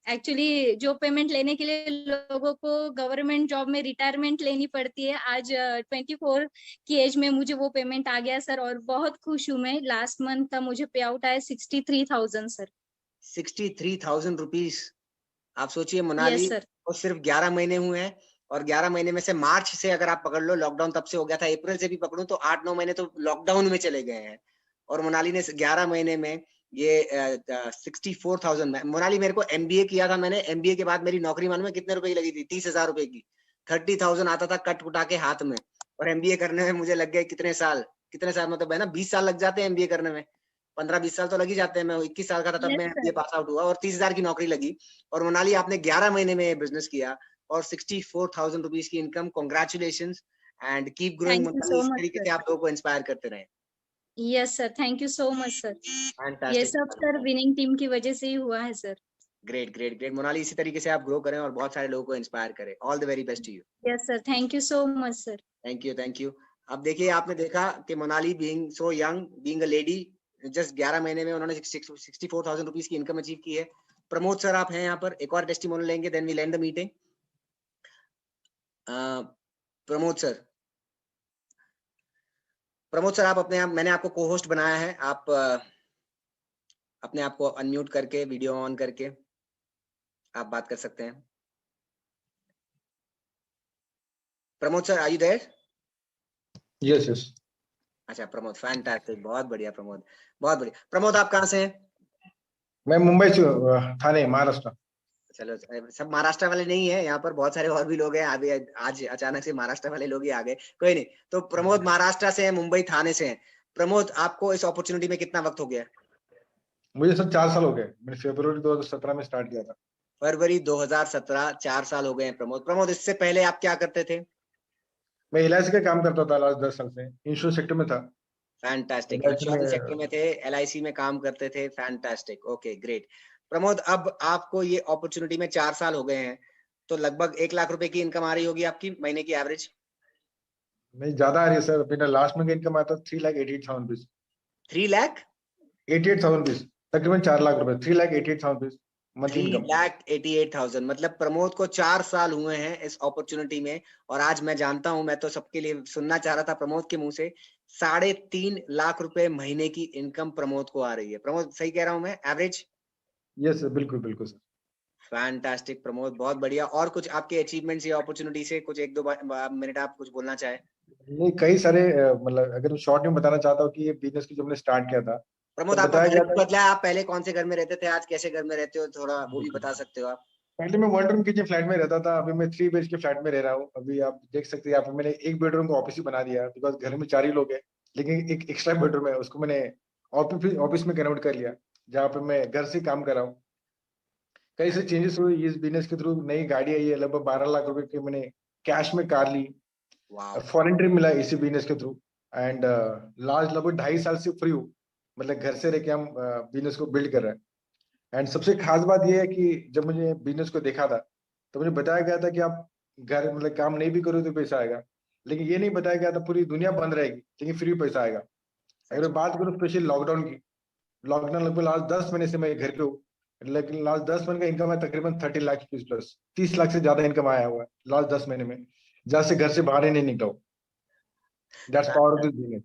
एक्चुअली जो पेमेंट लेने के लिए लोगों को गवर्नमेंट जॉब में रिटायरमेंट लेनी पड़ती है, आज 24 की एज में मुझे वो पेमेंट आ गया सर, और बहुत खुश हूँ मैं। लास्ट मंथ का मुझे पे आउट आया 63,000 सर। 63,000 रुपीज। आप सोचिए मोनाली, यस सर। वो सिर्फ 11 महीने हुए हैं, और 11 महीने में से मार्च से अगर आप पकड़ लो, लॉकडाउन तब से हो गया था, अप्रैल से भी पकड़ूं तो 8-9 महीने तो लॉकडाउन में चले गए हैं, और मोनाली ने 11 महीने में ये 64,000 में। मोनाली, मेरे को एमबीए किया था मैंने, एमबीए के बाद मेरी नौकरी मालूम है कितने रुपए की लगी थी? 30,000 रुपए की। 30,000 आता था कट कुटा के हाथ में, और एमबीए करने में मुझे लग गए कितने साल? कितने साल मतलब, है ना, 20 साल लग जाते हैं एमबीए करने में, 15-20 साल तो लग ही जाते हैं। मैं 21 साल का था तब यस मैं सर। एमबीए पास आउट हुआ, और 30,000 की नौकरी लगी। और मोनाली, आपने 11 महीने में बिजनेस किया और 64,000 रुपीज की income. Congratulation, and keep growing thank you Monali, so इसी मच तरीके सर। से आप लोगों को इंस्पायर करते रहें। Yes sir, thank you so much sir. ये फैंटास्टिक। सब सर विनिंग टीम की वजह से ही हुआ है sir. Great great great Monali, इसी तरीके से आप ग्रो करें और बहुत सारे लोगों को इंस्पायर करें। All the very best to you. Yes sir, thank you so much sir. Thank you, thank you. अब देखिए, आपने देखा कि Monali being so young, being a lady, just 11 महीने में उन्होंने 64,000 रुपीज की इनकम अचीव की है। प्रमोद सर, आप हैं यहाँ पर? एक और टेस्टिमोनियल लेंगे, then we end the meeting. Pramod sir, Pramod sir, आप अपने आप, मैंने आपको को होस्ट बनाया है, आप अपने आप को अनम्यूट करके वीडियो ऑन करके आप बात कर सकते हैं। Pramod sir, are you there? Yes yes. अच्छा प्रमोद, फैंटास्टिक, बहुत बढ़िया प्रमोद, बहुत बढ़िया। प्रमोद आप कहाँ से हैं? मैं मुंबई से, थाने, महाराष्ट्र। चलो सब महाराष्ट्र वाले नहीं है यहाँ पर, बहुत सारे और भी लोग हैं। अभी आज अचानक से महाराष्ट्र वाले लोग ही आ गए, कोई नहीं। तो प्रमोद महाराष्ट्र से है, मुंबई थाने से है। प्रमोद आपको इस अपॉर्चुनिटी में कितना वक्त हो गया? मुझे सर 4 साल हो गए, मैंने फरवरी 2017 में स्टार्ट किया था। फरवरी 2017, 4 साल हो गए हैं प्रमोद। प्रमोद इससे पहले आप क्या करते थे? मैं LIC का काम करता था लास्ट 10 साल से, इंश्योरेंस सेक्टर में था। फैंटास्टिक, LIC इंश्योरेंस में सेक्टर में थे, LIC में काम करते थे। Fantastic, okay great. प्रमोद अब आपको ये अपॉर्चुनिटी में 4 साल हो गए हैं, तो लगभग 1 लाख रुपए की इनकम आ रही होगी आपकी महीने की एवरेज? नहीं, ज्यादा आ रही है सर। मेरा लास्ट में इनकम आता 3,88,000 रुपीज। 3 लाख 88,000 रुपीज, तकरीबन 4 लाख रुपए। 3,88,000 रुपीज मंथली इनकम। 3,88,000। मतलब प्रमोद को 4 साल हुए हैं इस अपॉर्चुनिटी में, और आज मैं जानता हूं, मैं तो सबके लिए सुनना चाह रहा था प्रमोद के मुंह से, 3.5 लाख रुपए महीने की इनकम प्रमोद को आ रही है। प्रमोद सही कह रहा हूं मैं, एवरेज? यस सर, बिल्कुल बिल्कुल सर। फैंटास्टिक प्रमोद, बहुत बढ़िया। और कुछ आपके अचीवमेंट्स या अपॉर्चुनिटी से कुछ 1-2 मिनट आप कुछ बोलना चाहे? नहीं, कई सारे, मतलब अगर मैं शॉर्ट में बताना चाहता हूँ कि ये बिजनेस की जो हमने स्टार्ट किया था, प्रमोद तो आपका बताया घर गया भी था। बदला है, आप पहले कौन से घर में रहते थे, आज कैसे घर में रहते हो, थोड़ा वो भी बता सकते हो आप? पहले मैं 1 रूम किचन फ्लैट में रहता था, अभी मैं 3 BHK फ्लैट में रह रहा हूँ। अभी आप देख सकते हैं, यहाँ पे मैंने 1 बेडरूम को ऑफिस ही बना दिया, बिकॉज घर में 4 ही लोग हैं। लेकिन एक एक्स्ट्रा बेडरूम है, उसको मैंने ऑफिस में कन्वर्ट कर लिया, जहाँ पे मैं घर से काम कर रहा हूँ। कई से चेंजेस हुए इस बिजनेस के थ्रू। नई गाड़ी आई है, लगभग 12 लाख रुपए की मैंने कैश में कार ली। वाओ, फॉरेन ट्रिप मिला इसी बिजनेस के थ्रू। एंड लास्ट लगभग 2.5 साल से फ्री हूँ, मतलब घर से रह के हम बिजनेस को बिल्ड कर रहे हैं। एंड सबसे खास बात यह है कि जब मुझे बिजनेस को देखा था, तो मुझे बताया गया था कि आप घर, मतलब काम नहीं भी करो तो पैसा आएगा। लेकिन ये नहीं बताया गया था पूरी दुनिया बंद रहेगी लेकिन फ्री पैसा आएगा। अगर मैं बात करूँ स्पेशली लॉकडाउन की, लॉकडाउन लगभग लास्ट 10 महीने से मैं घर पे हूँ, लेकिन लास्ट 10 महीने का इनकम है तकरीबन 30 लाख रुपीज प्लस। 30 लाख से ज्यादा इनकम आया हुआ है लास्ट 10 महीने में, जहाँ से घर से बाहर ही नहीं निकला हूँ। That's power of this business.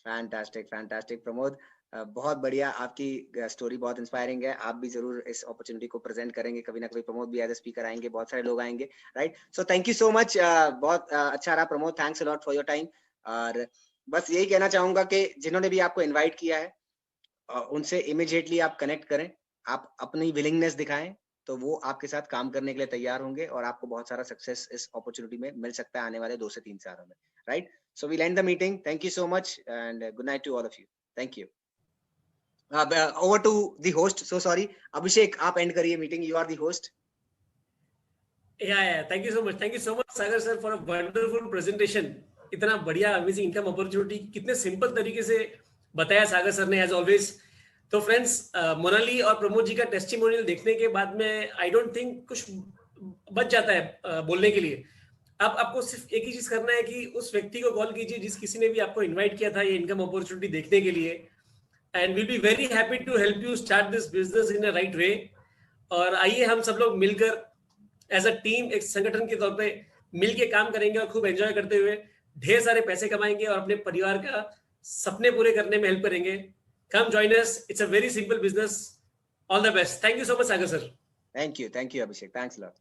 Fantastic, fantastic Pramod, बहुत बढ़िया। आपकी स्टोरी बहुत इंस्पायरिंग है। आप भी जरूर इस अपॉर्चुनिटी को प्रेजेंट करेंगे कभी ना कभी। प्रमोद भी एज ए स्पीकर आएंगे, बहुत सारे लोग आएंगे, right? So thank you so much, बहुत अच्छा रहा Pramod. Thanks a lot for your time. और बस यही कहना चाहूंगा कि जिन्होंने भी आपको इनवाइट किया है, उनसे इमीडिएटली आप कनेक्ट करें, आप अपनी विलिंगनेस दिखाएं, तो वो आपके साथ काम करने के लिए तैयार होंगे, और आपको बहुत सारा सक्सेस इस अपॉर्चुनिटी में मिल सकता है आने वाले 2 से 3 सालों में, right? So we'll end the meeting. Thank you so much, and good night to all of you. Thank you. Over to the host. So sorry, Abhishek, आप end करिए meeting. You are the host. Yeah. Thank you so much. Thank you so much, Sagar sir, for a wonderful presentation. इतना बढ़िया amazing income opportunity कितने simple तरीके से बताया सागर sir ने, as always. तो फ्रेंड्स, मोनाली और प्रमोद जी का टेस्टिमोनियल देखने के बाद में आई डोंट थिंक कुछ बच जाता है बोलने के लिए। अब आपको सिर्फ एक ही चीज करना है कि उस व्यक्ति को कॉल कीजिए जिस किसी ने भी आपको इनवाइट किया था ये इनकम अपॉर्चुनिटी देखने के लिए, and will be very happy to help you start this business in a right way. और आइए हम सब लोग मिलकर एज अ टीम, एक संगठन के तौर पे मिलके काम करेंगे और खूब एंजॉय करते हुए ढेर सारे पैसे कमाएंगे और अपने परिवार का सपने पूरे करने में हेल्प करेंगे। Come join us, it's a very simple business. All the best. Thank you so much Sagar sir. Thank you, Abhishek. Thanks a lot.